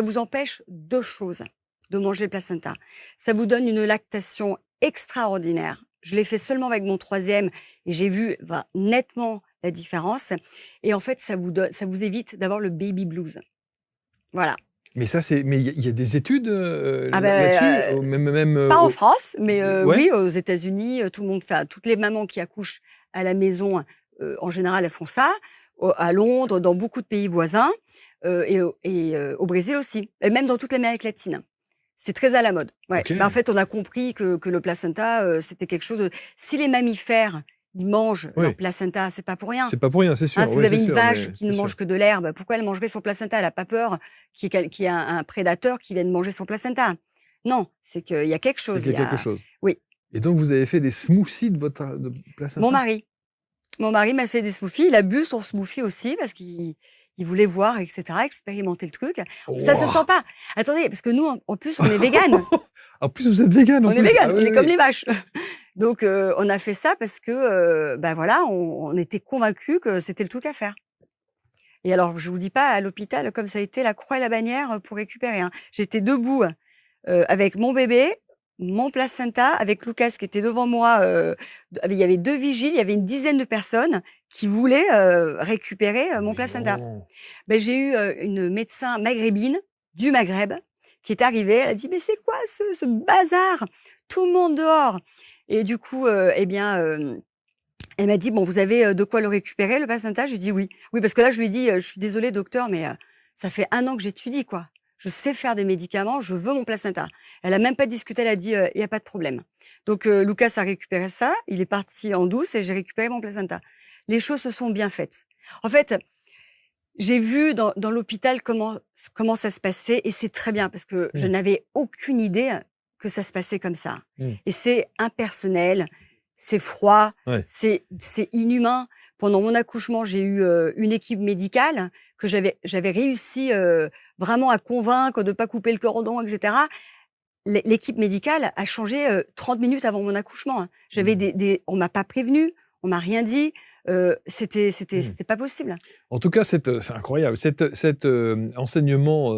vous empêche 2 choses de manger le placenta. Ça vous donne une lactation extraordinaire. Je l'ai fait seulement avec mon 3e et j'ai vu nettement la différence. Et en fait, ça vous évite d'avoir le baby blues. Voilà. Mais mais il y a des études là-dessus, même pas en France, mais oui, aux États-Unis, tout le monde fait. Toutes les mamans qui accouchent à la maison, en général, elles font ça. À Londres, dans beaucoup de pays voisins, et au Brésil aussi, et même dans toute l'Amérique latine. C'est très à la mode. Ouais. Okay. En fait, on a compris que le placenta, c'était quelque chose. Si les mammifères ils mangent leur placenta, c'est pas pour rien. C'est pas pour rien, c'est sûr. Si vous avez une vache qui ne mange que de l'herbe, pourquoi elle mangerait son placenta? Elle a pas peur qu'il y ait un prédateur qui vienne manger son placenta. Non, c'est qu'il y a quelque chose. Il y a quelque chose. Oui. Et donc, vous avez fait des smoothies de votre placenta? Mon mari m'a fait des smoothies. Il a bu son smoothie aussi parce qu'il voulait voir, etc., expérimenter le truc. Ça se sent pas. Attendez, parce que nous, en plus, on est véganes. En plus, vous êtes végane. On est végane, on est comme les vaches. Donc, on a fait ça parce que, voilà, on était convaincus que c'était le truc à faire. Et alors, je vous dis pas, à l'hôpital, comme ça a été la croix et la bannière pour récupérer. Hein. J'étais debout avec mon bébé, mon placenta, avec Lucas qui était devant moi. Il y avait 2 vigiles, il y avait une dizaine de personnes qui voulaient récupérer mon placenta. J'ai eu une médecin maghrébine du Maghreb qui est arrivée. Elle a dit « Mais c'est quoi ce bazar? Tout le monde dehors !» Et du coup, elle m'a dit « Bon, vous avez de quoi le récupérer, le placenta ?» J'ai dit « Oui. » Oui, parce que là, je lui ai dit « Je suis désolée, docteur, mais ça fait 1 an que j'étudie, quoi. Je sais faire des médicaments, je veux mon placenta. » Elle a même pas discuté, elle a dit « Il y a pas de problème. » Donc, Lucas a récupéré ça. Il est parti en douce et j'ai récupéré mon placenta. Les choses se sont bien faites. En fait, j'ai vu dans l'hôpital comment ça se passait et c'est très bien parce que je Mmh. n'avais aucune idée que ça se passait comme ça. Mmh. Et c'est impersonnel, c'est froid, Ouais. c'est inhumain. Pendant mon accouchement, j'ai eu une équipe médicale que j'avais réussi vraiment à convaincre de pas couper le cordon, etc. L'équipe médicale a changé 30 minutes avant mon accouchement, hein. J'avais Mmh. on m'a pas prévenu, on m'a rien dit, Mmh. c'était pas possible. En tout cas, c'est incroyable, cet enseignement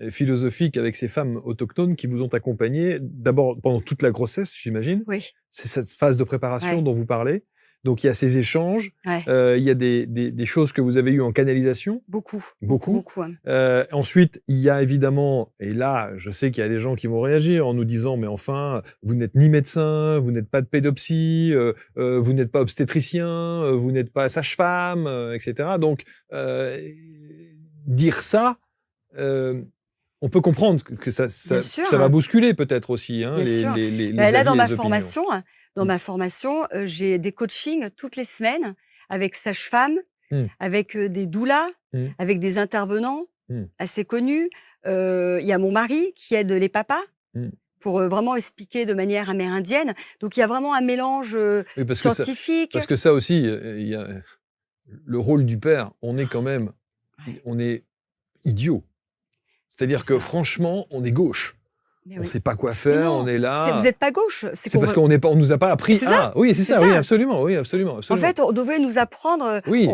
philosophique avec ces femmes autochtones qui vous ont accompagné, d'abord pendant toute la grossesse, j'imagine. Oui, C'est cette phase de préparation ouais, dont vous parlez. Donc il y a ces échanges, ouais, il y a des choses que vous avez eues en canalisation, beaucoup, beaucoup, beaucoup. beaucoup, hein. Ensuite, il y a évidemment, et là, je sais qu'il y a des gens qui vont réagir en nous disant, mais enfin, vous n'êtes ni médecin, vous n'êtes pas de pédopsie, vous n'êtes pas obstétricien, vous n'êtes pas sage-femme, etc. Donc, dire ça, on peut comprendre que Bien sûr, ça va bousculer peut-être aussi hein, bien sûr. les Là, avis dans et ma les opinions. formation, Mmh. j'ai des coachings toutes les semaines avec sages-femmes, Mmh. avec des doulas, Mmh. avec des intervenants Mmh. assez connus. Il y a mon mari qui aide les papas Mmh. pour vraiment expliquer de manière amérindienne. Donc il y a vraiment un mélange Oui, scientifique. parce que ça aussi, il y a le rôle du père, on est quand même, Ouais, on est idiot. C'est-à-dire c'est que ça. franchement, on est gauche. Mais On oui. sait pas quoi Mais faire, on non, est vous là. n'êtes pas gauche, c'est C'est qu'on parce veut. qu'on n'est pas, on nous a pas appris. C'est ça, Ah, oui, c'est c'est ça, oui, ça. absolument, oui, absolument, En absolument. fait, on devait nous apprendre, Oui,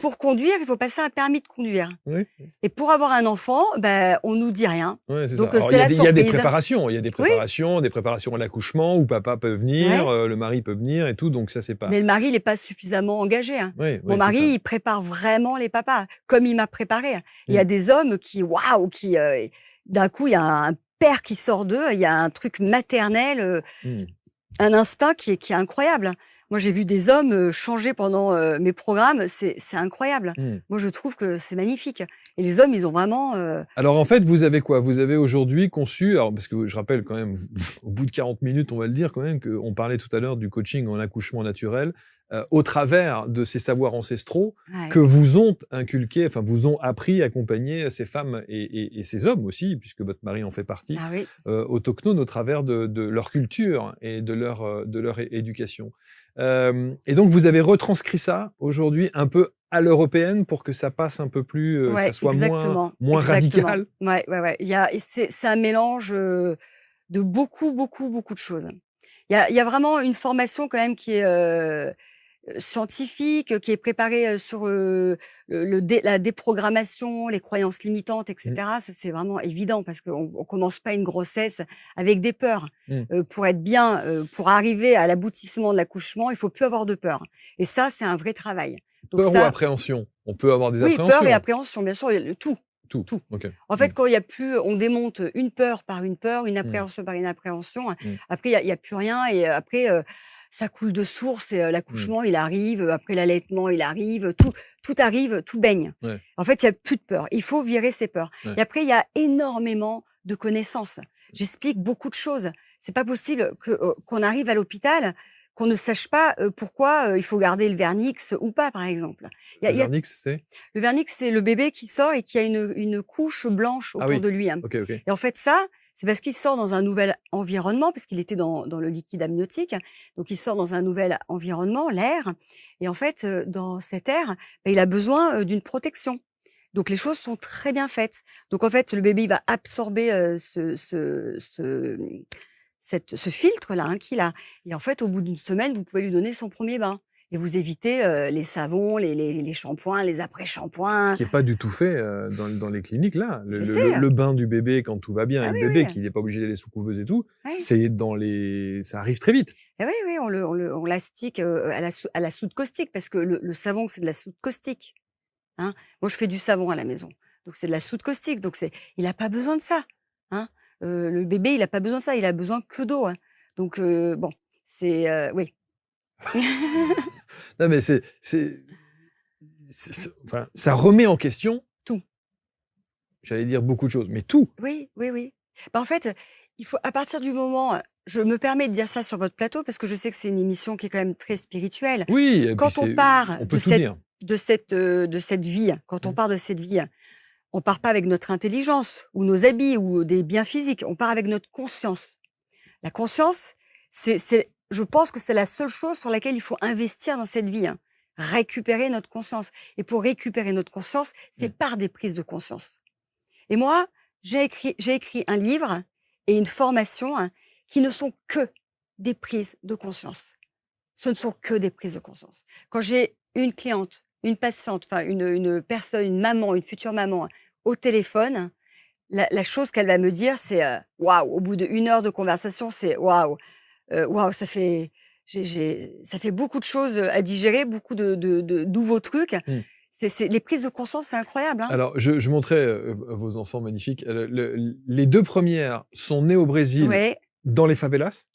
pour conduire, il faut passer un permis de conduire. oui, Et pour avoir un enfant, ben, on nous dit rien. ouais, c'est ça. Donc, Alors, c'est la il y a des surprise. préparations, il y a Oui, des préparations à l'accouchement où papa peut venir, ouais, le mari peut venir et tout, donc ça, c'est pas. mais le mari, il est pas suffisamment engagé, hein. Oui, Mon oui, c'est mari, ça. il prépare vraiment les papas, comme il m'a préparé. Il y Mm, a des hommes qui, waouh, d'un coup, il y a un père qui sort d'eux, il y a un truc maternel, mm, un instinct qui est incroyable. Moi, j'ai vu des hommes changer pendant mes programmes, c'est incroyable. mm. Moi, je trouve que c'est magnifique. Et les hommes, ils ont vraiment, Alors en fait, vous avez quoi? Vous avez aujourd'hui conçu, alors parce que je rappelle quand même, au bout de 40 minutes, on va le dire quand même, qu'on parlait tout à l'heure du coaching en accouchement naturel, au travers de ces savoirs ancestraux ouais. que vous ont inculqués, enfin vous ont appris, accompagné ces femmes et ces hommes aussi, puisque votre mari en fait partie, Ah oui. autochtones au travers de leur culture et de leur éducation. Et donc vous avez retranscrit ça aujourd'hui un peu à l'européenne pour que ça passe un peu plus, que ça Ouais, soit exactement, moins exactement. radical. Ouais, ouais, ouais. C'est un mélange de beaucoup, beaucoup, beaucoup de choses. Il y a vraiment une formation quand même qui est scientifique, qui est préparée sur la déprogrammation, les croyances limitantes, Mmh, etc. Ça, c'est vraiment évident parce qu'on commence pas une grossesse avec des peurs. mmh. Pour être bien, pour arriver à l'aboutissement de l'accouchement, il faut plus avoir de peur. Et ça, c'est un vrai travail. Donc Peur ou ça, appréhension? On peut avoir des oui, peur et appréhensions? appréhension, bien sûr, tout, Tout, tout. OK. En Mmh, fait, quand il y a plus, on démonte une peur par une peur, une mmh, appréhension par une appréhension. mmh, Après, il y a plus rien et après, ça coule de source et mmh. l'accouchement, il arrive, après l'allaitement, il arrive, tout arrive, tout baigne. Ouais, En fait, il y a plus de peur. Il faut virer ses peurs. ouais. Et après, il y a énormément de connaissances. J'explique beaucoup de choses. C'est pas possible qu'on arrive à l'hôpital, qu'on ne sache pas pourquoi il faut garder le vernix ou pas, par exemple. Le Il y a vernix, c'est? Le vernix, c'est le bébé qui sort et qui a une couche blanche Ah autour oui, de lui, hein. OK, OK. Et en fait, ça, c'est parce qu'il sort dans un nouvel environnement, parce qu'il était dans le liquide amniotique. Donc, il sort dans un nouvel environnement, l'air. Et en fait, dans cet air, bah, il a besoin d'une protection. Donc, les choses sont très bien faites. Donc, en fait, le bébé, il va absorber ce filtre-là hein, qu'il a. Et en fait, au bout d'une semaine, vous pouvez lui donner son premier bain. Et vous évitez les savons, les shampoings, les Ce après-shampoings. qui est pas du tout fait, dans les cliniques là. Je sais, Le bain du bébé quand tout va bien ah et le oui, bébé oui, qu'il est pas obligé d'aller sous couveuse et tout, ouais. c'est dans les ça arrive très vite. Et oui, oui, on l'astique à la soude caustique parce que le savon, c'est de la soude caustique, hein. Moi, je fais du savon à la maison, donc c'est de la soude caustique, donc il a pas besoin de ça, hein. Le bébé, il a pas besoin de ça, il a besoin que d'eau, hein. Donc bon, oui. Non mais enfin, ça remet en question, Tout. j'allais dire beaucoup de choses, mais tout. Oui, oui, oui. Bah, en fait, il faut à partir du moment je me permets de dire ça sur votre plateau parce que je sais que c'est une émission qui est quand même très spirituelle. Oui et puis Quand on part on de peut tout cette dire. de cette vie, quand on part de cette vie, on part pas avec notre intelligence ou nos habits ou des biens physiques, on part avec notre conscience. La conscience, je pense que c'est la seule chose sur laquelle il faut investir dans cette vie, hein. Récupérer notre conscience. Et pour récupérer notre conscience, c'est par des prises de conscience. Et moi, j'ai écrit un livre et une formation, hein, qui ne sont que des prises de conscience. Ce ne sont que des prises de conscience. Quand j'ai une cliente, une patiente, enfin une personne, une maman, une future maman, au téléphone, la chose qu'elle va me dire, c'est waouh. Au bout d'1 heure de conversation, c'est waouh, waouh, ça fait beaucoup de choses à digérer, beaucoup de nouveaux trucs. C'est les prises de conscience, c'est incroyable, hein. Alors, je montrais vos enfants magnifiques. Les 2 premières sont nées au Brésil, Ouais, dans les favelas.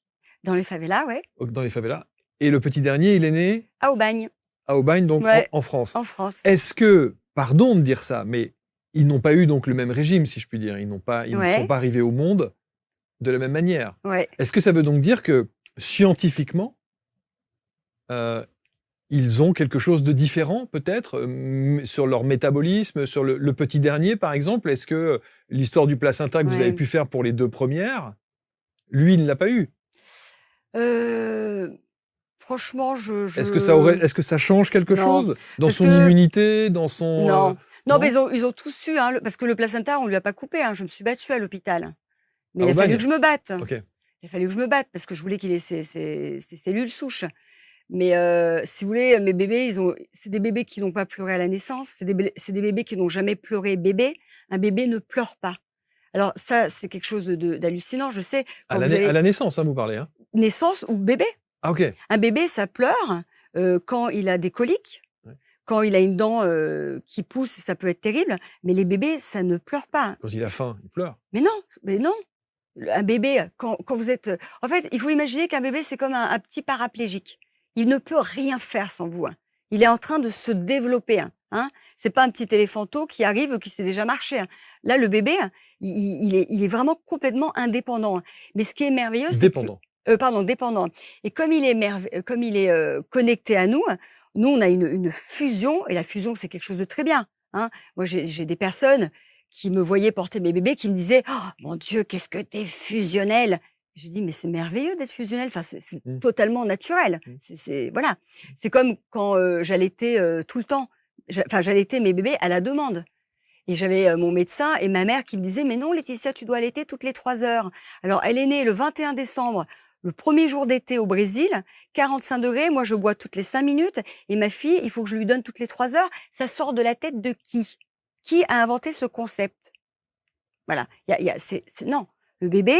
dans les favelas, ouais. Dans les favelas. Et le petit dernier, il est né À Aubagne, à Aubagne, donc ouais, en France. en France. Est-ce que, pardon de dire ça, mais ils n'ont pas eu donc le même régime, si je puis dire. Ils ne sont pas arrivés au monde de la même manière. Ouais. Est-ce que ça veut donc dire que, scientifiquement, ils ont quelque chose de différent, peut-être, sur leur métabolisme, sur le petit dernier, par exemple? Est-ce que l'histoire du placenta que vous avez pu faire pour les 2 premières, lui, il ne l'a pas eu? Franchement, Est-ce que ça change quelque Non, chose? Dans parce son que immunité, dans son, non, non, mais non? ils ont tous eu, hein, parce que le placenta, on lui a pas coupé, hein. Je me suis battue à l'hôpital. Mais À il a fallu Aubagne? que je me batte. OK. Il a fallu que je me batte parce que je voulais qu'il ait ses cellules souches. Mais si vous voulez, mes bébés, c'est des bébés qui n'ont pas pleuré à la naissance, c'est des bébés qui n'ont jamais pleuré bébé. Un bébé ne pleure pas. Alors ça, c'est quelque chose d'hallucinant, je sais. À Quand vous avez la naissance, hein, vous parlez, hein? naissance ou bébé. Ah OK. Un bébé, ça pleure, quand il a des coliques, Ouais. quand il a une dent, qui pousse, ça peut être terrible, mais les bébés, ça ne pleure pas. Quand il a faim, il pleure. Mais non. Un bébé, quand vous êtes, en fait, il faut imaginer qu'un bébé, c'est comme un petit paraplégique. Il ne peut rien faire sans vous, hein. Il est en train de se développer, hein. C'est pas un petit éléphanteau qui arrive, qui sait déjà marcher, hein. Là, le bébé, il est vraiment complètement indépendant, hein. Mais ce qui est merveilleux, c'est que Dépendant. pardon, dépendant. Et comme il est connecté à nous, nous, on a une fusion, et la fusion, c'est quelque chose de très bien, hein. Moi, j'ai des personnes qui me voyaient porter mes bébés, qui me disaient: «Oh mon Dieu, qu'est-ce que tu es fusionnelle!» Je dis: «Mais c'est merveilleux d'être fusionnel, enfin, c'est totalement naturel». C'est voilà. C'est comme quand, j'allaitais, tout le temps. J'allaitais mes bébés à la demande. Et j'avais, mon médecin et ma mère qui me disaient: «Mais non Laetitia, tu dois allaiter toutes les 3 heures». Alors elle est née le 21 décembre, le premier jour d'été au Brésil, 45 degrés, moi je bois toutes les 5 minutes et ma fille, il faut que je lui donne toutes les 3 heures. Ça sort de la tête de qui? Qui a inventé ce concept? Voilà, c'est non, le bébé,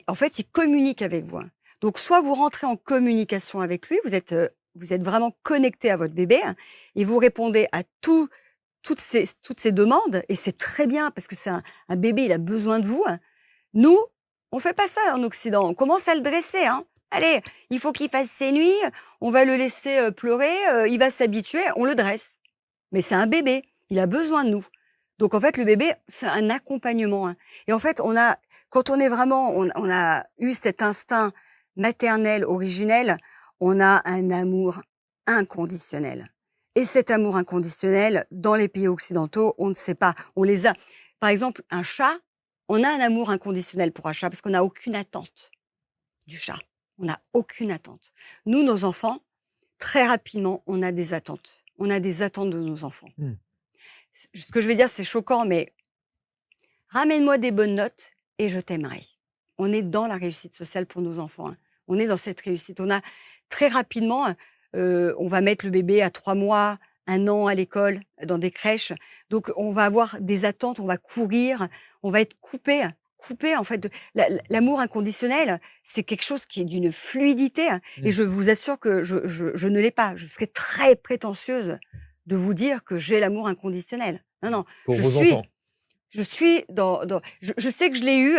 en fait, il communique avec vous, hein. Donc soit vous rentrez en communication avec lui, vous êtes vraiment connecté à votre bébé, hein, et vous répondez à toutes ces demandes, et c'est très bien parce que c'est un bébé, il a besoin de vous, hein. Nous, on fait pas ça en Occident. On commence à le dresser, hein. Allez, il faut qu'il fasse ses nuits, on va le laisser pleurer, il va s'habituer, on le dresse. Mais c'est un bébé, il a besoin de nous. Donc en fait, le bébé, c'est un accompagnement, hein. Et en fait, quand on est vraiment, on a eu cet instinct maternel originel, on a un amour inconditionnel. Et cet amour inconditionnel, dans les pays occidentaux, on ne sait pas. On les a. Par exemple, un chat, on a un amour inconditionnel pour un chat parce qu'on n'a aucune attente du chat. On n'a aucune attente. Nous, nos enfants, très rapidement, on a des attentes. On a des attentes de nos enfants. Ce que je vais dire, c'est choquant, mais ramène-moi des bonnes notes et je t'aimerai. On est dans la réussite sociale pour nos enfants, hein. On est dans cette réussite. On a très rapidement, on va mettre le bébé à 3 mois, 1 an à l'école, dans des crèches. Donc, on va avoir des attentes, on va courir, on va être coupé en fait. L'amour inconditionnel, c'est quelque chose qui est d'une fluidité, hein. Et je vous assure que je ne l'ai pas. Je serais très prétentieuse de vous dire que j'ai l'amour inconditionnel. Non. Pour vos enfants. Je suis je sais que je l'ai eu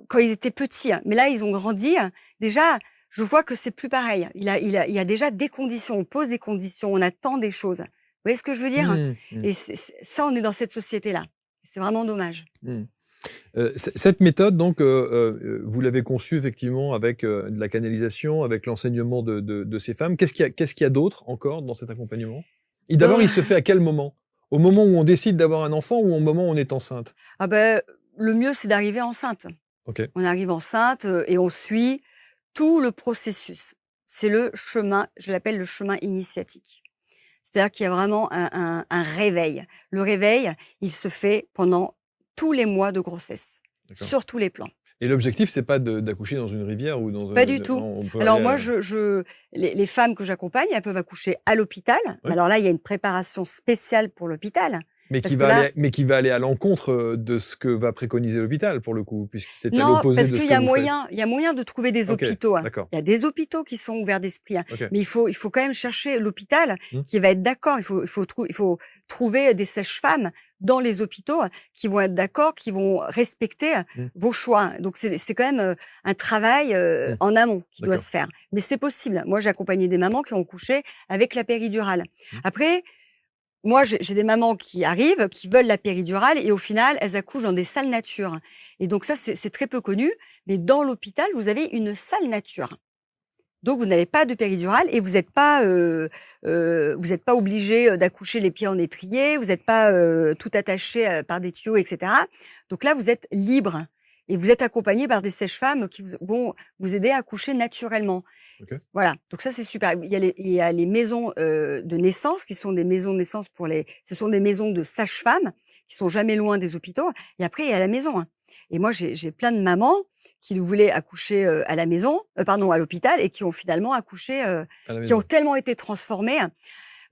quand ils étaient petits, hein, mais là ils ont grandi, hein. Déjà, je vois que c'est plus pareil. Il y a déjà des conditions, on pose des conditions, on attend des choses. Vous voyez ce que je veux dire? Et ça, on est dans cette société-là. C'est vraiment dommage. Cette méthode, donc, vous l'avez conçue effectivement avec de la canalisation, avec l'enseignement de ces femmes. Qu'est-ce qu'il y a d'autre encore dans cet accompagnement? Et d'abord, il se fait à quel moment? Au moment où on décide d'avoir un enfant ou au moment où on est enceinte? Ah ben, le mieux, c'est d'arriver enceinte. OK. On arrive enceinte, et on suit tout le processus. C'est le chemin, je l'appelle le chemin initiatique. C'est-à-dire qu'il y a vraiment un réveil. Le réveil, il se fait pendant tous les mois de grossesse, D'accord. sur tous les plans. Et l'objectif, c'est pas d'accoucher dans une rivière ou dans Pas du tout. on peut Alors aller moi, à les femmes que j'accompagne, elles peuvent accoucher à l'hôpital. Mais Oui. alors là, il y a une préparation spéciale pour l'hôpital. mais Parce qui que va là, aller mais qui va aller à l'encontre, de ce que va préconiser l'hôpital, pour le coup, puisque c'est à non, l'opposé parce de ce qu'il que y a vous faites. moyen, il y a moyen de trouver des OK, hôpitaux, hein. d'accord. Il y a des hôpitaux qui sont ouverts d'esprit, hein. OK. Mais il faut quand même chercher l'hôpital Mmh. qui va être d'accord. Il faut trouver des sages-femmes dans les hôpitaux qui vont être d'accord, qui vont respecter Mmh. vos choix. Donc c'est quand même un travail Mmh. en amont qui doit D'accord. se faire. Mais c'est possible. Moi, j'ai accompagné des mamans qui ont couché avec la péridurale. Mmh. Après, moi, j'ai des mamans qui arrivent, qui veulent la péridurale et au final, elles accouchent dans des salles nature. Et donc ça, c'est très peu connu. Mais dans l'hôpital, vous avez une salle nature. Donc vous n'avez pas de péridurale et vous êtes pas obligé d'accoucher les pieds en étrier, vous n'êtes pas tout attaché par des tuyaux, etc. Donc là, vous êtes libre et vous êtes accompagné par des sages-femmes qui vont vous aider à accoucher naturellement. OK. Voilà, donc ça c'est super. Il y a les maisons de naissance qui sont des maisons de naissance ce sont des maisons de sages-femmes qui sont jamais loin des hôpitaux. Et après il y a la maison, hein. Et moi j'ai plein de mamans qui voulaient accoucher à la maison, pardon, à l'hôpital et qui ont finalement accouché, À la qui ont maison. tellement été transformées.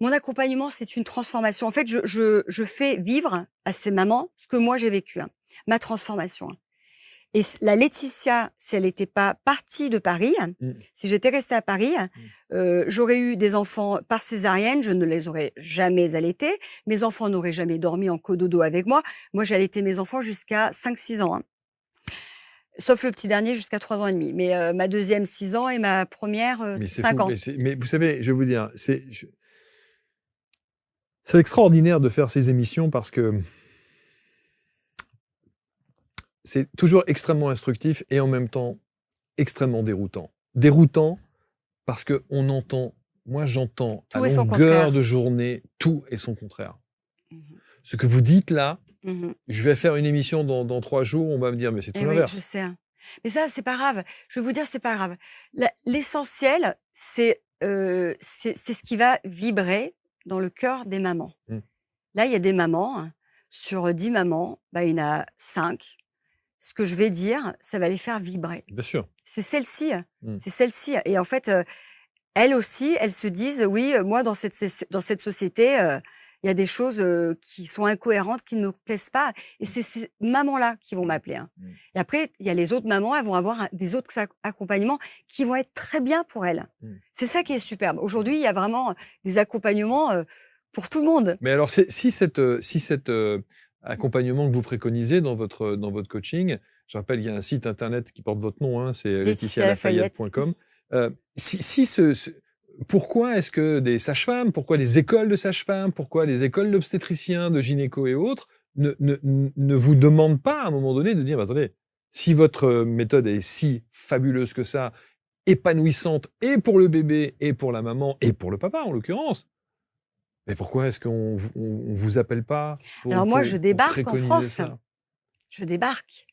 Mon accompagnement, c'est une transformation. En fait, je fais vivre à ces mamans ce que moi j'ai vécu, hein, ma transformation, hein. Et la Laetitia, si elle n'était pas partie de Paris, Mmh. si j'étais restée à Paris, j'aurais eu des enfants par césarienne, je ne les aurais jamais allaités. Mes enfants n'auraient jamais dormi en cododo avec moi. Moi, j'ai allaité mes enfants jusqu'à 5-6 ans, hein. Sauf le petit dernier jusqu'à 3 ans et demi. Mais ma deuxième, 6 ans et ma première, Mais c'est 5 fou, ans. mais vous savez, je vais vous dire, c'est extraordinaire de faire ces émissions parce que c'est toujours extrêmement instructif et en même temps extrêmement déroutant. Déroutant parce qu'on entend, moi j'entends à Tout et son longueur contraire. de journée tout et son contraire. Mmh. Ce que vous dites là, Mmh. je vais faire une émission dans 3 jours, on va me dire, mais c'est tout Eh oui, je l'inverse. sais, hein. Mais ça, c'est pas grave. Je vais vous dire, c'est pas grave. L'essentiel, c'est ce qui va vibrer dans le cœur des mamans. Mmh. Là, il y a des mamans, hein, sur 10 mamans, bah, il y en a 5. Ce que je vais dire, ça va les faire vibrer. Bien sûr. C'est celle-ci, Mmh. c'est celle-ci. Et en fait, elles aussi, elles se disent: «Oui, moi dans cette société, il y a des choses, qui sont incohérentes, qui ne me plaisent pas» et c'est ces mamans-là qui vont m'appeler, hein. Mmh. Et après, il y a les autres mamans, elles vont avoir des autres accompagnements qui vont être très bien pour elles. Mmh. C'est ça qui est superbe. Aujourd'hui, il y a vraiment des accompagnements, pour tout le monde. Mais alors, si cet accompagnement que vous préconisez dans votre coaching, je rappelle, il y a un site internet qui porte votre nom, hein, c'est Laetitia Lafayette. laetitialafayette.com. Pourquoi est-ce que des sages-femmes, pourquoi les écoles de sages-femmes, pourquoi les écoles d'obstétriciens, de gynéco et autres ne vous demandent pas à un moment donné de dire, bah, attendez, si votre méthode est si fabuleuse que ça, épanouissante et pour le bébé et pour la maman et pour le papa en l'occurrence, mais pourquoi est-ce qu'on vous appelle pas Alors moi, je débarque en préconiser France. ça? Je débarque.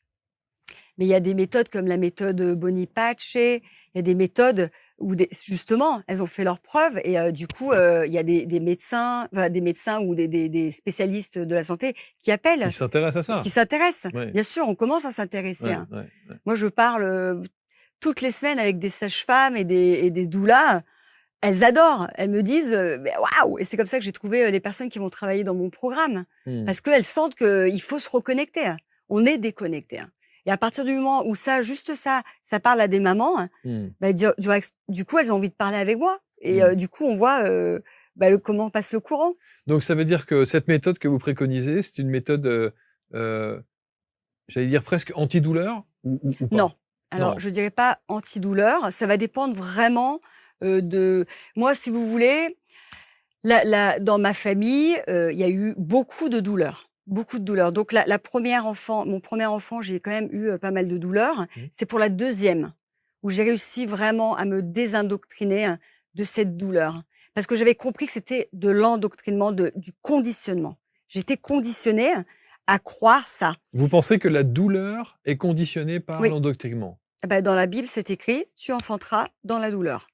Mais il y a des méthodes comme la méthode Bonipace, il y a des méthodes où justement, elles ont fait leurs preuves et du coup, il y a des médecins, enfin, des médecins ou des spécialistes de la santé qui appellent, Qui s'intéressent à ça? qui s'intéressent. Ouais. Bien sûr, on commence à s'intéresser, Ouais, hein. ouais, ouais. Moi, je parle toutes les semaines avec des sages-femmes et des doulas. Elles adorent. Elles me disent, mais waouh! Et c'est comme ça que j'ai trouvé les personnes qui vont travailler dans mon programme. Mmh. Parce qu'elles sentent qu'il faut se reconnecter, hein. On est déconnecté, hein. Et à partir du moment où juste ça parle à des mamans, Mmh. bah, du coup, elles ont envie de parler avec moi. Et Mmh. du coup, on voit comment passe le courant. Donc ça veut dire que cette méthode que vous préconisez, c'est une méthode, j'allais dire presque antidouleur ou pas? Non. Alors, Non. je dirais pas antidouleur. Ça va dépendre vraiment de moi, si vous voulez. Dans ma famille, il y a eu beaucoup de douleurs. Beaucoup de douleurs. Donc mon premier enfant, j'ai quand même eu pas mal de douleurs. Mmh. C'est pour la deuxième où j'ai réussi vraiment à me désindoctriner de cette douleur. parce que j'avais compris que c'était de l'endoctrinement, du conditionnement. J'étais conditionnée à croire ça. Vous pensez que la douleur est conditionnée par Oui. l'endoctrinement? Dans la Bible, c'est écrit: «Tu enfanteras dans la douleur».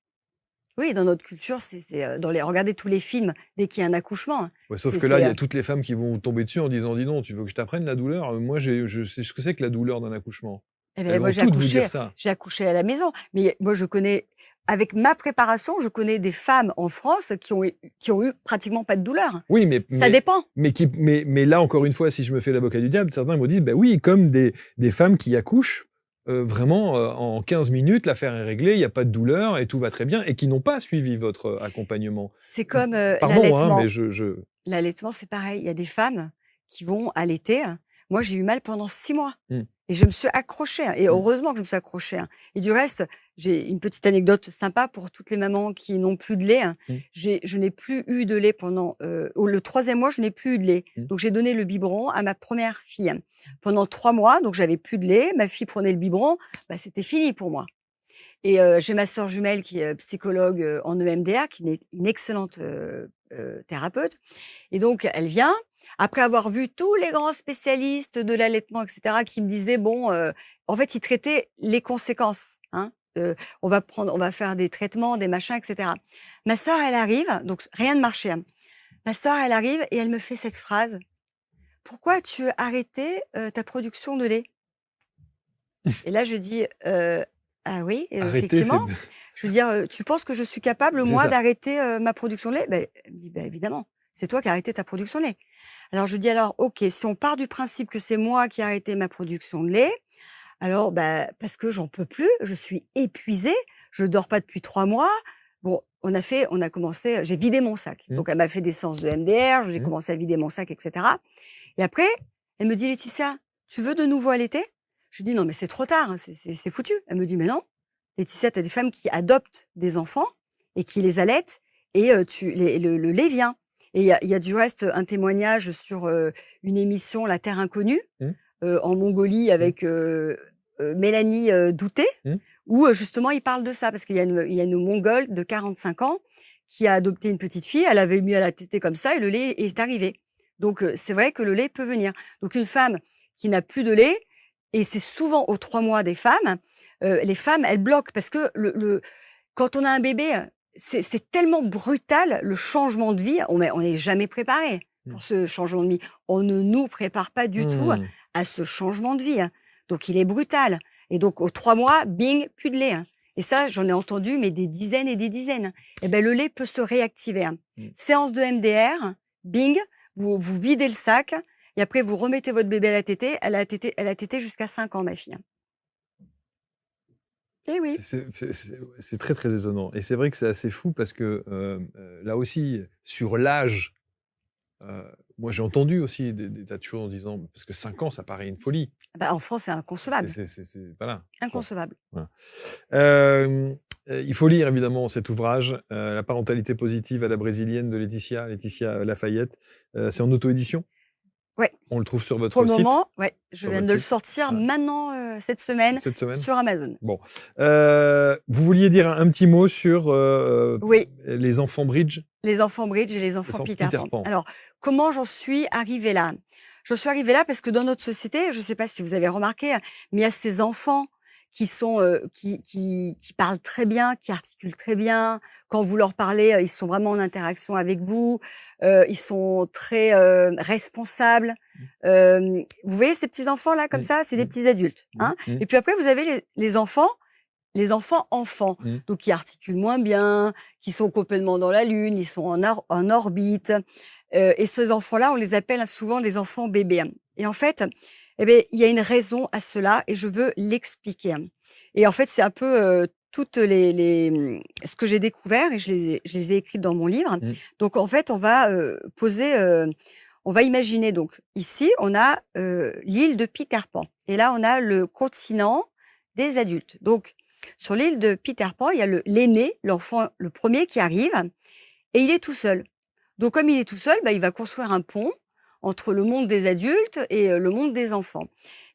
Oui, dans notre culture, regardez tous les films, dès qu'il y a un accouchement, hein. Ouais, sauf C'est que là, c'est, il y heu a toutes les femmes qui vont vous tomber dessus en disant: «Dis donc, tu veux que je t'apprenne la douleur? Moi, je sais ce que c'est que la douleur d'un accouchement». Elles moi vont toutes vous dire ça. j'ai accouché à la maison. Mais moi, avec ma préparation, je connais des femmes en France qui ont eu pratiquement pas de douleur. Oui, Ça dépend. mais là, encore une fois, si je me fais l'avocat du diable, certains me disent: «Bah oui, comme des femmes qui accouchent, vraiment, en 15 minutes, l'affaire est réglée, il y a pas de douleur et tout va très bien», et qui n'ont pas suivi votre accompagnement. C'est comme, Pardon, hein, l'allaitement. mais je L'allaitement, c'est pareil. Il y a des femmes qui vont allaiter. Moi, j'ai eu mal pendant 6 mois Mmh. et je me suis accrochée, hein, et Mmh. heureusement que je me suis accrochée, hein. Et du reste, j'ai une petite anecdote sympa pour toutes les mamans qui n'ont plus de lait, hein. Mmh. Je n'ai plus eu de lait pendant, le 3e mois, je n'ai plus eu de lait. Mmh. Donc j'ai donné le biberon à ma première fille. Pendant 3 mois, donc j'avais plus de lait, ma fille prenait le biberon, c'était fini pour moi. Et j'ai ma sœur jumelle qui est psychologue, en EMDR, qui est une excellente, thérapeute. Et donc elle vient, après avoir vu tous les grands spécialistes de l'allaitement et cetera, qui me disaient: «Bon», en fait, ils traitaient les conséquences, hein. On va faire des traitements, des machins et cetera. Ma sœur, elle arrive, donc rien ne marchait, hein. Ma sœur, elle arrive et elle me fait cette phrase: «Pourquoi tu veux arrêter, ta production de lait?» Et là, je dis: «Ah oui, arrêtez, c'est effectivement». Je veux dire, «Tu penses que je suis capable, c'est moi, ça. d'arrêter, ma production de lait?» Elle me dit: évidemment, c'est toi qui as arrêté ta production de lait». Alors je dis: «Alors OK, si on part du principe que c'est moi qui ai arrêté ma production de lait, alors parce que j'en peux plus, je suis épuisée, je dors pas depuis 3 mois». Bon, on a commencé, j'ai vidé mon sac. Mmh. Donc elle m'a fait des séances de MDR, j'ai Mmh. commencé à vider mon sac et cetera. Et après, elle me dit: «Laetitia, tu veux de nouveau allaiter?» Je lui dis: «Non, mais c'est trop tard, hein, c'est foutu». Elle me dit: «Mais non, Laetitia, tu as des femmes qui adoptent des enfants et qui les allaitent, et le lait vient». Et il y a du reste un témoignage sur, une émission, La Terre inconnue, Mmh. en Mongolie, Mmh. avec, Mélanie, Douté, Mmh. où, justement il parle de ça. Parce qu'il y a une Mongole de 45 ans qui a adopté une petite fille, elle avait mis à la tétée comme ça et le lait est arrivé. Donc c'est vrai que le lait peut venir. Donc une femme qui n'a plus de lait, et c'est souvent aux 3 mois des femmes, les femmes, elles bloquent parce que quand on a un bébé, c'est tellement brutal, le changement de vie, on n'est jamais préparé Mmh. pour ce changement de vie. On ne nous prépare pas du tout Mmh. à ce changement de vie, hein. Donc il est brutal. Et donc aux 3 mois, bing, plus de lait, hein. Et ça, j'en ai entendu, mais des dizaines et des dizaines. Le lait peut se réactiver, hein. Mmh. Séance de MDR, bing, vous videz le sac et après vous remettez votre bébé à la tétée. Elle a tété jusqu'à 5 ans, ma fille, hein. Eh oui. C'est très, très étonnant, et c'est vrai que c'est assez fou parce que, là aussi, sur l'âge, heu, moi j'ai entendu aussi des tas de choses en disant parce que 5 ans, ça paraît une folie. En France, c'est inconcevable, Voilà. Bon, inconcevable. voilà. Hem, il faut lire évidemment cet ouvrage, La parentalité positive à la brésilienne de Laetitia Lafayette. C'est en auto-édition? Ouais. On le trouve sur Pour votre le site? moment, ouais, je Sur viens votre de le site? sortir Ouais. maintenant, cette semaine, Cette semaine? sur Amazon. Bon. Vous vouliez dire un petit mot sur, Oui, les enfants bridge? les enfants Bridge et les enfants Peter Peter Pan. Pan. Alors, comment j'en suis arrivée là? J'en suis arrivée là parce que dans notre société, je ne sais pas si vous avez remarqué, mais il y a ces enfants qui sont, qui parlent très bien, qui articulent très bien. Quand vous leur parlez, ils sont vraiment en interaction avec vous. Ils sont très, responsables. Vous voyez ces petits enfants là comme Mmh. ça? C'est des Mmh. petits adultes, Mmh. hein. Mmh. Et puis après vous avez les enfants, enfants, Mmh. donc qui articulent moins bien, qui sont complètement dans la lune, ils sont en orbite, et ces enfants-là, on les appelle souvent les enfants bébés. Et en fait, il y a une raison à cela et je veux l'expliquer. Et en fait, c'est un peu, toutes ce que j'ai découvert, et je les ai écrites dans mon livre. Mmh. Donc en fait, on va imaginer, donc ici, on a, l'île de Peter Pan et là, on a le continent des adultes. Donc sur l'île de Peter Pan, il y a l'aîné, l'enfant, le premier qui arrive, et il est tout seul. Donc comme il est tout seul, il va construire un pont entre le monde des adultes et le monde des enfants.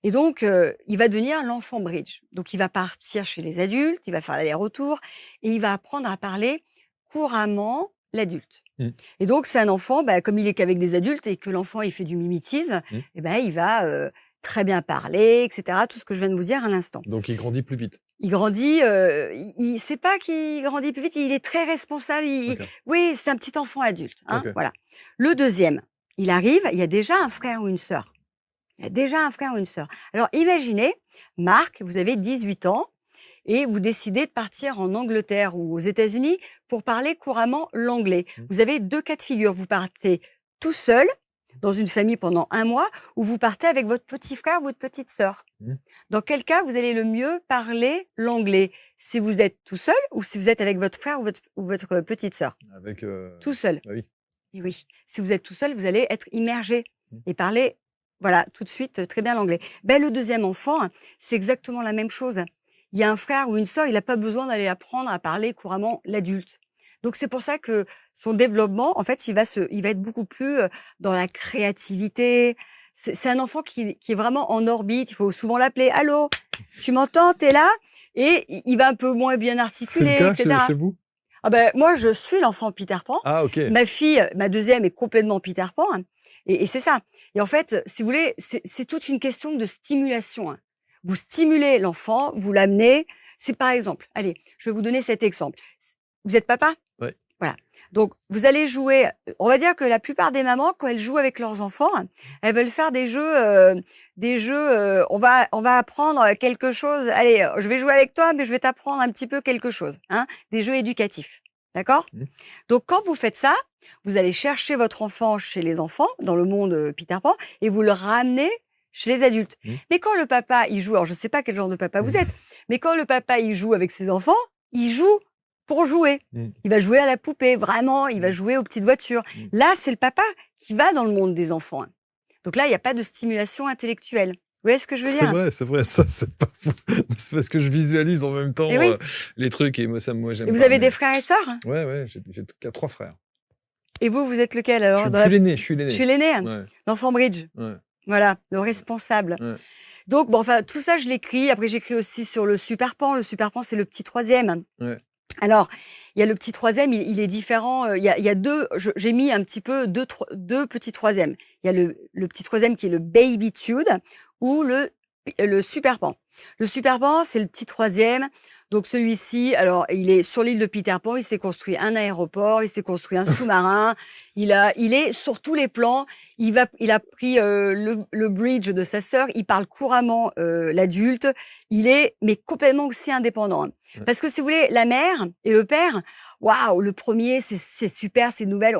Et donc il va devenir l'enfant bridge. Donc il va partir chez les adultes, il va faire l'aller-retour et il va apprendre à parler couramment l'adulte. Mmh. Et donc, c'est un enfant, comme il est qu'avec des adultes et que l'enfant, il fait du mimétisme, Mmh. il va très bien parler, etc. Tout ce que je viens de vous dire à l'instant. Donc, il grandit plus vite. Il grandit, c'est pas qu'il grandit plus vite, il est très responsable. Ok. Oui, c'est un petit enfant adulte. Hein, Ok. voilà. Le deuxième, il arrive, il y a déjà un frère ou une sœur. Il y a déjà un frère ou une sœur. Alors, imaginez, Marc, vous avez 18 ans et vous décidez de partir en Angleterre ou aux États-Unis pour parler couramment l'anglais. Mmh. Vous avez deux cas de figure. Vous partez tout seul dans une famille pendant un mois ou vous partez avec votre petit frère ou votre petite sœur. Mmh. Dans quel cas vous allez le mieux parler l'anglais? Si vous êtes tout seul ou si vous êtes avec votre frère ou votre petite sœur? Avec. Tout seul. Bah oui. Et oui, si vous êtes tout seul, vous allez être immergé Mmh. et parler, voilà, tout de suite très bien l'anglais. Le deuxième enfant, c'est exactement la même chose. Il y a un frère ou une sœur, il n'a pas besoin d'aller apprendre à parler couramment l'adulte. Donc c'est pour ça que son développement, en fait, il va être beaucoup plus dans la créativité. C'est un enfant qui est vraiment en orbite. Il faut souvent l'appeler. Allô, tu m'entends? T'es là? Et il va un peu moins bien C'est articuler, le cas etc. chez vous? Moi, je suis l'enfant Peter Pan. Ah, ok. Ma fille, ma deuxième, est complètement Peter Pan. Et c'est ça. Et en fait, si vous voulez, c'est toute une question de stimulation. Vous stimulez l'enfant, vous l'amenez. C'est par exemple, allez, je vais vous donner cet exemple. Vous êtes papa? Ouais. Voilà. Donc, vous allez jouer. On va dire que la plupart des mamans, quand elles jouent avec leurs enfants, elles veulent faire des jeux. On va apprendre quelque chose. Allez, je vais jouer avec toi, mais je vais t'apprendre un petit peu quelque chose. Hein, des jeux éducatifs. D'accord? Mmh. Donc, quand vous faites ça, vous allez chercher votre enfant chez les enfants, dans le monde Peter Pan, et vous le ramenez chez les adultes. Mmh. Mais quand le papa, il joue, alors je ne sais pas quel genre de papa vous êtes, mais quand le papa, il joue avec ses enfants, il joue pour jouer. Mmh. Il va jouer à la poupée, vraiment, il va jouer aux petites voitures. Mmh. Là, c'est le papa qui va dans le monde des enfants. Donc là, il n'y a pas de stimulation intellectuelle. Vous voyez ce que je veux dire? C'est vrai, ça, c'est pas faux. C'est parce que je visualise en même temps Eh oui. les trucs et moi, j'aime Et vous pas, avez mais- des frères et sœurs? Ouais, j'ai 3 frères. Et vous êtes lequel alors? Je suis l'aîné, je suis Je l'aîné. suis l'aîné, Ouais, l'enfant bridge. ouais, Voilà, le responsable. ouais. Donc, tout ça, je l'écris. Après, j'écris aussi sur le Super Pan. Le Super Pan, c'est le petit troisième. Ouais. Alors, il y a le petit troisième, il est différent. Il y a deux, j'ai mis un petit peu deux petits troisièmes. Il y a le petit troisième qui est le Babytude ou le Super Pan. Le Super Pan, c'est le petit troisième. Donc, celui-ci, alors, il est sur l'île de Peter Pan. Il s'est construit un aéroport, il s'est construit un sous-marin. Il est sur tous les plans. Il a pris le bridge de sa sœur. Il parle couramment l'adulte. Il est, mais complètement aussi indépendant. Ouais. Parce que si vous voulez, la mère et le père, waouh, le premier, c'est super, c'est nouvelle.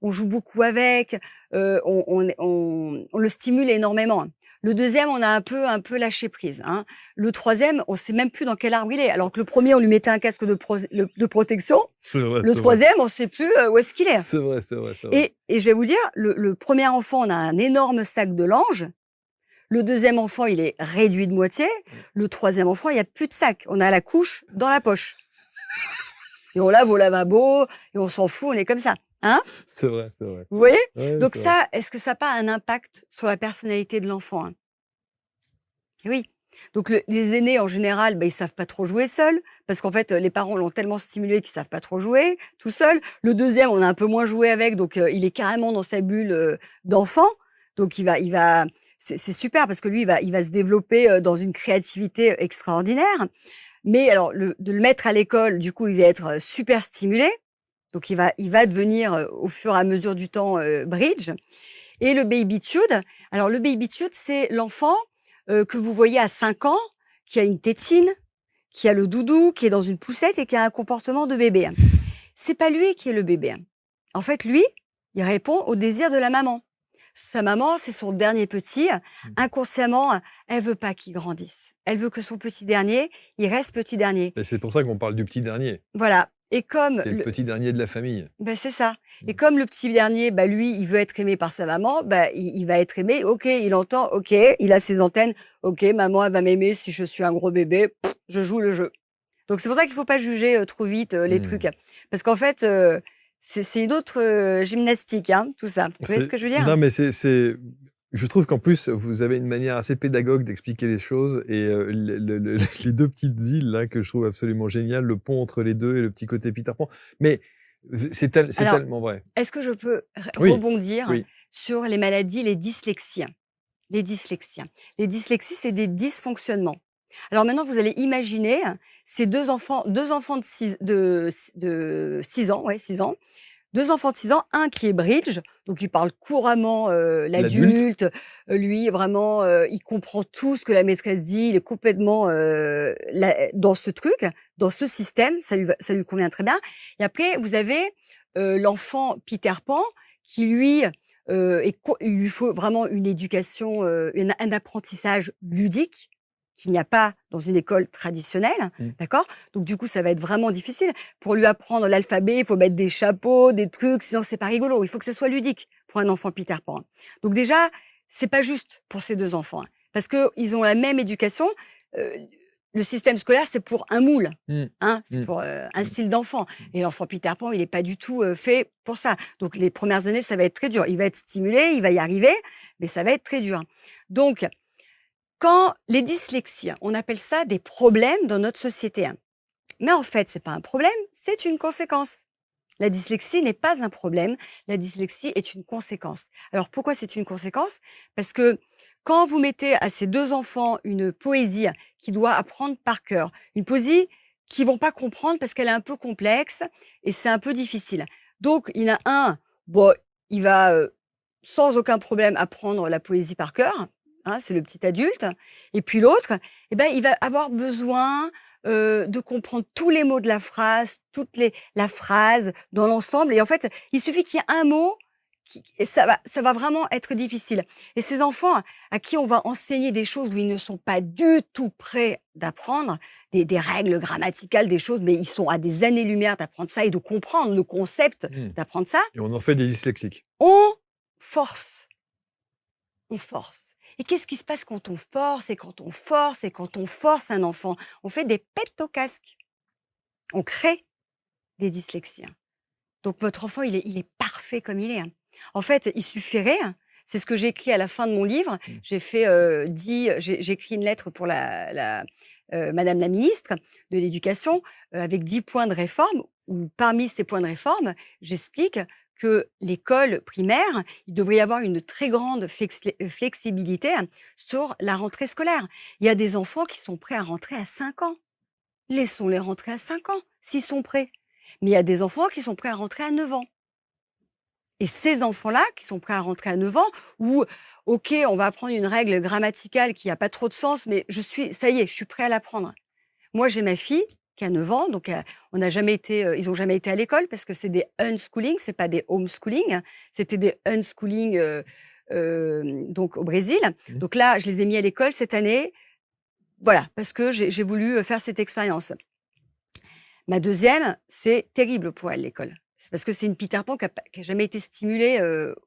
On joue beaucoup avec. On le stimule énormément. Le deuxième, on a un peu lâché prise. Hein. Le troisième, on sait même plus dans quel arbre il est. Alors que le premier, on lui mettait un casque de protection. C'est vrai, Le troisième, on sait plus où est-ce qu'il est. C'est vrai, c'est vrai, c'est vrai. Et je vais vous dire, le premier enfant, on a un énorme sac de linge. Le deuxième enfant, il est réduit de moitié. Le troisième enfant, il n'y a plus de sac. On a la couche dans la poche. Et on lave au lavabo, et on s'en fout, on est comme ça. Hein? C'est vrai, c'est vrai. Vous voyez? Ouais, Donc c'est ça, vrai. est-ce que ça n'a pas un impact sur la personnalité de l'enfant? Oui. Donc les aînés, en général, ils savent pas trop jouer seuls, parce qu'en fait, les parents l'ont tellement stimulé qu'ils savent pas trop jouer tout seul. Le deuxième, on a un peu moins joué avec, donc il est carrément dans sa bulle d'enfant. Donc c'est super parce que lui, il va se développer dans une créativité extraordinaire. Mais alors, de le mettre à l'école, du coup, il va être super stimulé. Donc il va devenir au fur et à mesure du temps bridge. Et le babytude, alors le babytude, c'est l'enfant que vous voyez à 5 ans, qui a une tétine, qui a le doudou, qui est dans une poussette et qui a un comportement de bébé. C'est pas lui qui est le bébé. En fait, lui, il répond au désir de la maman. Sa maman, c'est son dernier petit. Inconsciemment, elle veut pas qu'il grandisse. Elle veut que son petit dernier, il reste petit dernier. Et c'est pour ça qu'on parle du petit dernier. Voilà. Et comme C'est le petit dernier de la famille. c'est ça. Et comme le petit dernier, lui, il veut être aimé par sa maman, il va être aimé. Ok, il entend. Ok, il a ses antennes. Ok, maman, elle va m'aimer si je suis un gros bébé. Je joue le jeu. Donc c'est pour ça qu'il faut pas juger trop vite les trucs, parce qu'en fait, c'est une autre gymnastique, hein, tout ça. Vous voyez ce que je veux dire? Non, mais je trouve qu'en plus, vous avez une manière assez pédagogue d'expliquer les choses et les deux petites îles là que je trouve absolument géniales, le pont entre les deux et le petit côté Peter Pan. Mais C'est Alors, tellement vrai. est-ce que je peux Oui, rebondir oui. sur les maladies, les dyslexies? Les dyslexies. Les dyslexies, c'est des dysfonctionnements. Alors maintenant, vous allez imaginer ces deux enfants de 6 ans, ouais, 6 ans, 2 enfants de 6 ans, un qui est bridge, donc il parle couramment L'adulte, l'adulte, lui vraiment, il comprend tout ce que la maîtresse dit, il est complètement, dans ce truc, dans ce système, ça lui convient très bien. Et après vous avez, l'enfant Peter Pan qui lui, il lui faut vraiment une éducation, un apprentissage ludique qu'il n'y a pas dans une école traditionnelle, mmh, d'accord? Donc du coup, ça va être vraiment difficile. Pour lui apprendre l'alphabet, il faut mettre des chapeaux, des trucs, sinon c'est pas rigolo. Il faut que ça soit ludique pour un enfant Peter Pan. Donc déjà, c'est pas juste pour ces 2 enfants, parce qu'ils ont la même éducation. Heu, le système scolaire, c'est pour un moule, mmh, hein, c'est mmh, pour, un mmh. style d'enfant. Et l'enfant Peter Pan, il est pas du tout, fait pour ça. Donc les premières années, ça va être très dur. Il va être stimulé, il va y arriver, mais ça va être très dur. Donc quand les dyslexies, on appelle ça des problèmes dans notre société. Mais en fait, c'est pas un problème, c'est une conséquence. La dyslexie n'est pas un problème, la dyslexie est une conséquence. Alors pourquoi c'est une conséquence? Parce que quand vous mettez à ces 2 enfants une poésie qui doit apprendre par cœur, une poésie qu'ils vont pas comprendre parce qu'elle est un peu complexe et c'est un peu difficile. Donc il y en a un, bon, il va, sans aucun problème apprendre la poésie par cœur, hein, c'est le petit adulte. Et puis l'autre, eh ben, il va avoir besoin de comprendre tous les mots de la phrase, la phrase dans l'ensemble. Et en fait, il suffit qu'il y ait un mot, et ça va vraiment être difficile. Et ces enfants à qui on va enseigner des choses où ils ne sont pas du tout prêts d'apprendre, des règles grammaticales, des choses, mais ils sont à des années-lumière d'apprendre ça et de comprendre le concept Mmh. d'apprendre ça, Et on en fait des dyslexiques. on force. On force. Et qu'est-ce qui se passe quand on force et quand on force et quand on force un enfant? On fait des pets au casque. On crée des dyslexies. Donc votre enfant, il est parfait comme il est, hein. En fait, il suffirait, c'est ce que j'ai écrit à la fin de mon livre, Mmh. j'ai fait, j'ai écrit une lettre pour madame la ministre de l'éducation, avec 10 points de réforme où parmi ces points de réforme, j'explique que l'école primaire, il devrait y avoir une très grande flexibilité sur la rentrée scolaire. Il y a des enfants qui sont prêts à rentrer à 5 ans. Laissons-les rentrer à 5 ans, s'ils sont prêts. Mais il y a des enfants qui sont prêts à rentrer à 9 ans. Et ces enfants-là, qui sont prêts à rentrer à 9 ans, où, OK, on va apprendre une règle grammaticale qui a pas trop de sens, mais ça y est, je suis prêt à l'apprendre. Moi, j'ai ma fille qui a 9 ans, donc on n'a jamais été, ils ont jamais été à l'école parce que c'est des unschooling, c'est pas des homeschooling. C'était des unschooling, donc au Brésil. Mmh. Donc là, je les ai mis à l'école cette année, voilà, parce que j'ai voulu, faire cette expérience. Ma deuxième, c'est terrible pour elle, l'école. C'est parce que c'est une Peter Pan qui a jamais été stimulée,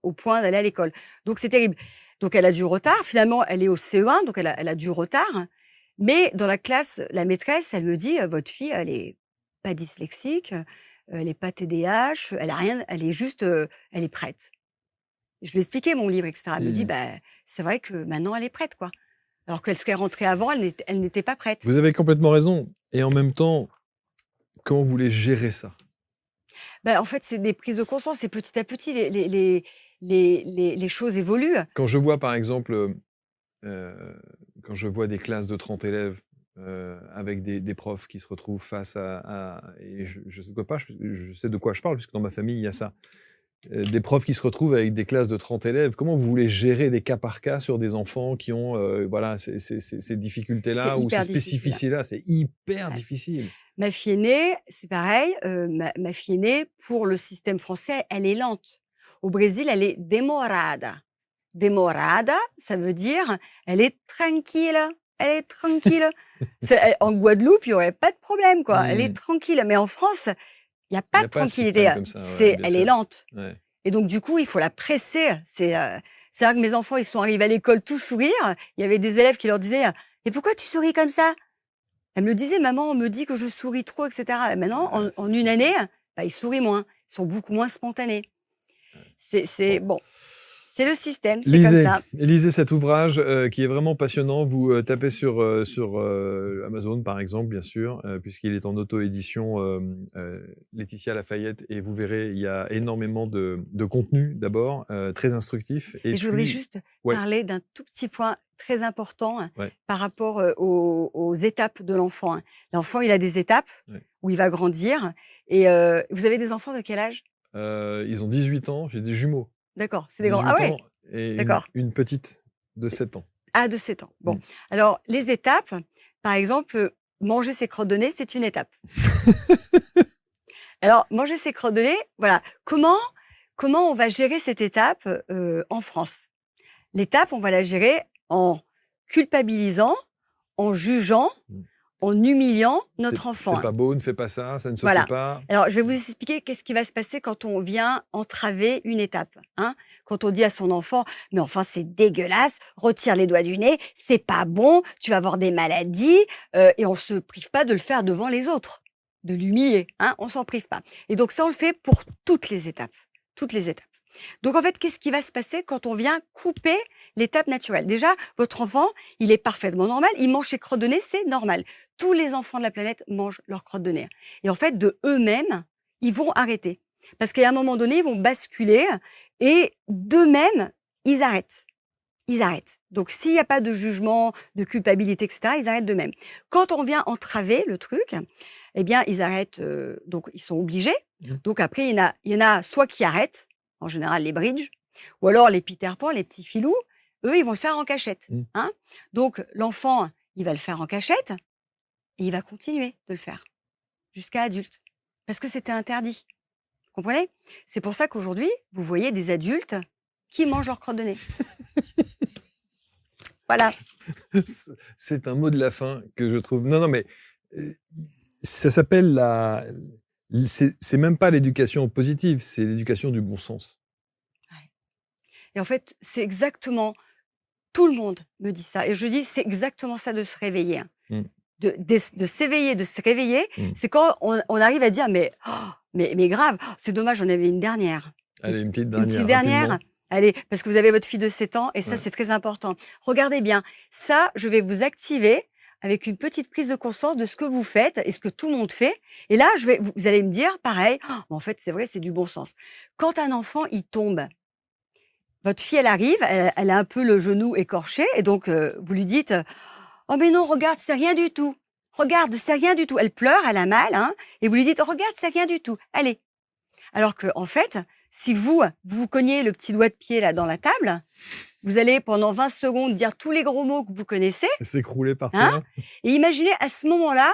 au point d'aller à l'école. Donc c'est terrible. Donc elle a du retard. Finalement, elle est au CE1, donc elle a du retard. Mais dans la classe, la maîtresse, elle me dit: «Votre fille, elle est pas dyslexique, elle est pas TDAH, elle a rien, elle est juste, elle est prête». Je lui ai expliqué mon livre et cetera. Elle me dit: Mmh. «Bah, c'est vrai que maintenant elle est prête, quoi». Alors qu'elle serait rentrée avant, elle n'était pas prête. Vous avez complètement raison et en même temps, comment vous voulez gérer ça? Bah, en fait, c'est des prises de conscience et petit à petit, les choses évoluent. Quand je vois par exemple, quand je vois des classes de 30 élèves, avec des profs qui se retrouvent face et je sais de quoi je sais de quoi je parle puisque dans ma famille, il y a ça. Des profs qui se retrouvent avec des classes de 30 élèves. Comment vous voulez gérer des cas par cas sur des enfants qui ont, voilà, ces C'est difficultés-là ou ces hyper difficile. spécificités-là? C'est hyper Ouais. difficile. Ma fille aînée, c'est pareil, ma fille aînée, pour le système français, elle est lente. Au Brésil, elle est demorada. Demorada, ça veut dire elle est tranquille, elle est tranquille. En Guadeloupe, il y aurait pas de problème, quoi. Elle est Mmh. tranquille. Mais en France, il y a Il pas y de a pas de système tranquillité. comme ça, ouais, bien Elle est sûr. lente. Ouais. Et donc du coup, il faut la presser. C'est vrai que mes enfants, ils sont arrivés à l'école tout sourire. Il y avait des élèves qui leur disaient: «Et pourquoi tu souris comme ça?» Elle me le disait: «Maman, on me dit que je souris trop et cetera». Et maintenant, Ouais, en c'est une fou ça. année, bah, ils sourient moins. Ils sont beaucoup moins spontanés. Ouais. C'est Bon. bon, C'est le système, c'est comme ça. Lisez cet ouvrage qui est vraiment passionnant. Vous tapez sur Amazon, par exemple, bien sûr, puisqu'il est en auto-édition Laetitia Lafayette, et vous verrez, il y a énormément de contenu, d'abord, très instructif. Et je voudrais juste parler d'un tout petit point très important par rapport aux étapes de l'enfant. L'enfant, il a des étapes où il va grandir. Et vous avez des enfants de quel âge? Ils ont 18 ans, j'ai des jumeaux. D'accord, c'est des grands. Ah ouais. Et une petite de 7 ans. Ah, de 7 ans. Bon, alors les étapes, par exemple, manger ses crottes de nez, c'est une étape. Alors, manger ses crottes de nez, voilà. Comment on va gérer cette étape en France? L'étape, on va la gérer en culpabilisant, en jugeant, en humiliant notre enfant. C'est pas beau, ne fais pas ça, ça ne se fait pas. Alors, je vais vous expliquer qu'est-ce qui va se passer quand on vient entraver une étape. Quand on dit à son enfant, mais enfin c'est dégueulasse, retire les doigts du nez, c'est pas bon, tu vas avoir des maladies, et on se prive pas de le faire devant les autres, de l'humilier, on s'en prive pas. Et donc ça, on le fait pour toutes les étapes. Donc en fait, qu'est-ce qui va se passer quand on vient couper l'étape naturelle? Déjà, votre enfant, il est parfaitement normal, il mange ses crottes de nez, c'est normal. Tous les enfants de la planète mangent leurs crottes de nez. Et en fait, de eux-mêmes, ils vont arrêter. Parce qu'à un moment donné, ils vont basculer et d'eux-mêmes, ils arrêtent. Donc s'il n'y a pas de jugement, de culpabilité, etc., ils arrêtent d'eux-mêmes. Quand on vient entraver le truc, eh bien, ils arrêtent, donc ils sont obligés. Donc après, il y en a soit qui arrêtent, en général les bridges, ou alors les Peter Pan, les petits filous, eux, ils vont le faire en cachette. Donc l'enfant, il va le faire en cachette et il va continuer de le faire jusqu'à adulte, parce que c'était interdit. Vous comprenez? C'est pour ça qu'aujourd'hui, vous voyez des adultes qui mangent leur crotte de nez. Voilà. C'est un mot de la fin que je trouve... Non, mais ça s'appelle c'est même pas l'éducation positive, c'est l'éducation du bon sens. Et en fait, c'est exactement... Tout le monde me dit ça. Et je dis, c'est exactement ça de se réveiller. De s'éveiller, de se réveiller. C'est quand on arrive à dire, mais grave, c'est dommage, j'en avais une dernière. Allez, une petite dernière. Allez, parce que vous avez votre fille de 7 ans et ça, c'est très important. Regardez bien. Ça, je vais vous activer avec une petite prise de conscience de ce que vous faites et ce que tout le monde fait. Et là, vous allez me dire, pareil, en fait, c'est vrai, c'est du bon sens. Quand un enfant, il tombe, votre fille, elle arrive, elle a un peu le genou écorché et donc, vous lui dites, oh mais non, regarde, c'est rien du tout. Regarde, c'est rien du tout. Elle pleure, elle a mal, et vous lui dites, regarde, c'est rien du tout. Allez. Alors que, en fait, si vous cognez le petit doigt de pied là dans la table, vous allez pendant 20 secondes dire tous les gros mots que vous connaissez. S'écrouler par terre. Et imaginez à ce moment-là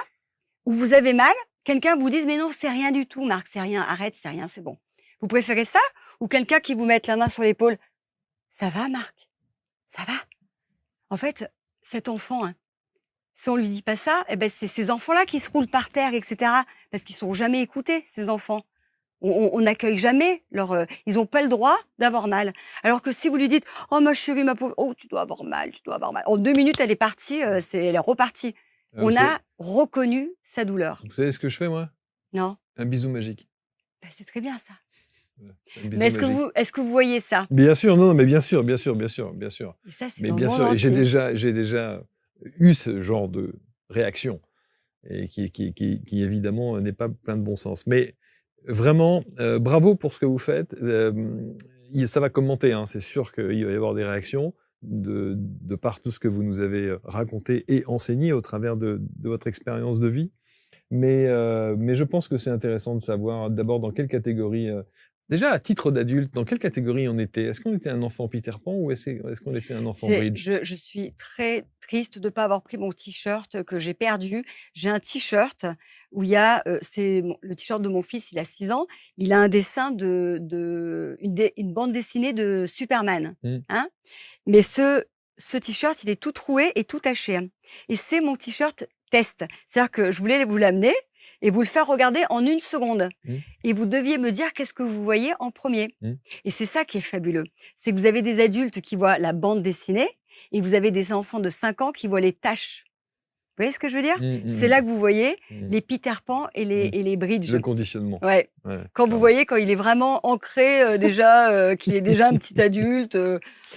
où vous avez mal, quelqu'un vous dise mais non, c'est rien du tout, Marc, c'est rien, arrête, c'est rien, c'est bon. Vous préférez ça ou quelqu'un qui vous mette la main sur l'épaule? Ça va, Marc? Ça va? En fait, cet enfant, si on lui dit pas ça, eh ben c'est ces enfants-là qui se roulent par terre, etc. Parce qu'ils sont jamais écoutés, ces enfants. On n'accueille jamais ils ont pas le droit d'avoir mal. Alors que si vous lui dites, oh ma chérie, ma pauvre, oh tu dois avoir mal. En 2 minutes, elle est partie, elle est repartie. On a reconnu sa douleur. Vous savez ce que je fais, moi? Non. Un bisou magique. Ben, c'est très bien ça. Mais est-ce que vous voyez ça? Bien sûr, non, mais bien sûr. Et ça, c'est mais bien sûr, et j'ai déjà eu ce genre de réaction et qui évidemment n'est pas plein de bon sens. Mais vraiment, bravo pour ce que vous faites. Ça va commenter, c'est sûr qu'il va y avoir des réactions de par tout ce que vous nous avez raconté et enseigné au travers de votre expérience de vie. Mais je pense que c'est intéressant de savoir d'abord dans quelle catégorie... Déjà, à titre d'adulte, dans quelle catégorie on était? Est-ce qu'on était un enfant Peter Pan ou est-ce qu'on était un enfant Bridge? Je suis très triste de ne pas avoir pris mon t-shirt que j'ai perdu. J'ai un t-shirt où il y a, le t-shirt de mon fils, il a 6 ans. Il a un dessin une bande dessinée de Superman. Mais ce t-shirt, il est tout troué et tout taché. Et c'est mon t-shirt test. C'est-à-dire que je voulais vous l'amener et vous le faire regarder en 1 seconde. Et vous deviez me dire qu'est-ce que vous voyez en premier. Et c'est ça qui est fabuleux. C'est que vous avez des adultes qui voient la bande dessinée et vous avez des enfants de 5 ans qui voient les taches. voyez ce que je veux dire? Mmh, C'est là que vous voyez mmh. les Peter Pan et les Bridge. Le conditionnement. Ouais. Ouais, Quand vous voyez, quand il est vraiment ancré déjà, qu'il est déjà un petit adulte,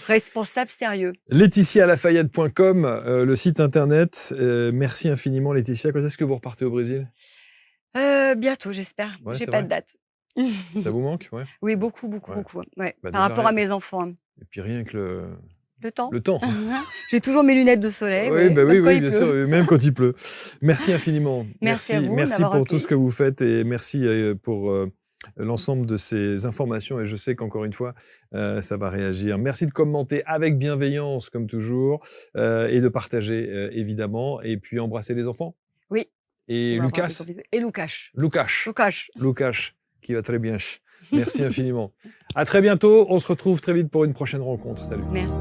responsable, sérieux. LaetitiaLafayette.com, le site internet. Merci infiniment, Laetitia. Quand est-ce que vous repartez au Brésil? Bientôt, j'espère. Ouais, J'ai c'est pas vrai. de date. Ça vous manque? Ouais. Oui, beaucoup, beaucoup, Ouais. beaucoup. Ouais. Bah, Par déjà, rapport à mes enfants. Hein. Et puis rien que Le temps. le temps. J'ai toujours mes lunettes de soleil. Oui, ouais, bah même quand oui, il bien pleut. sûr, même quand il pleut. Merci infiniment. Merci à vous de merci m'avoir pour tout accueilli. ce que vous faites et merci pour l'ensemble de ces informations. Et je sais qu'encore une fois, ça va réagir. Merci de commenter avec bienveillance, comme toujours, et de partager, évidemment. Et puis embrasser les enfants. Oui. Et On va avoir des Lucas, gros bisous. Et Lukash. Lukash, Lukash. Lukash, qui va très bien. Merci infiniment. À très bientôt. On se retrouve très vite pour une prochaine rencontre. Salut. Merci.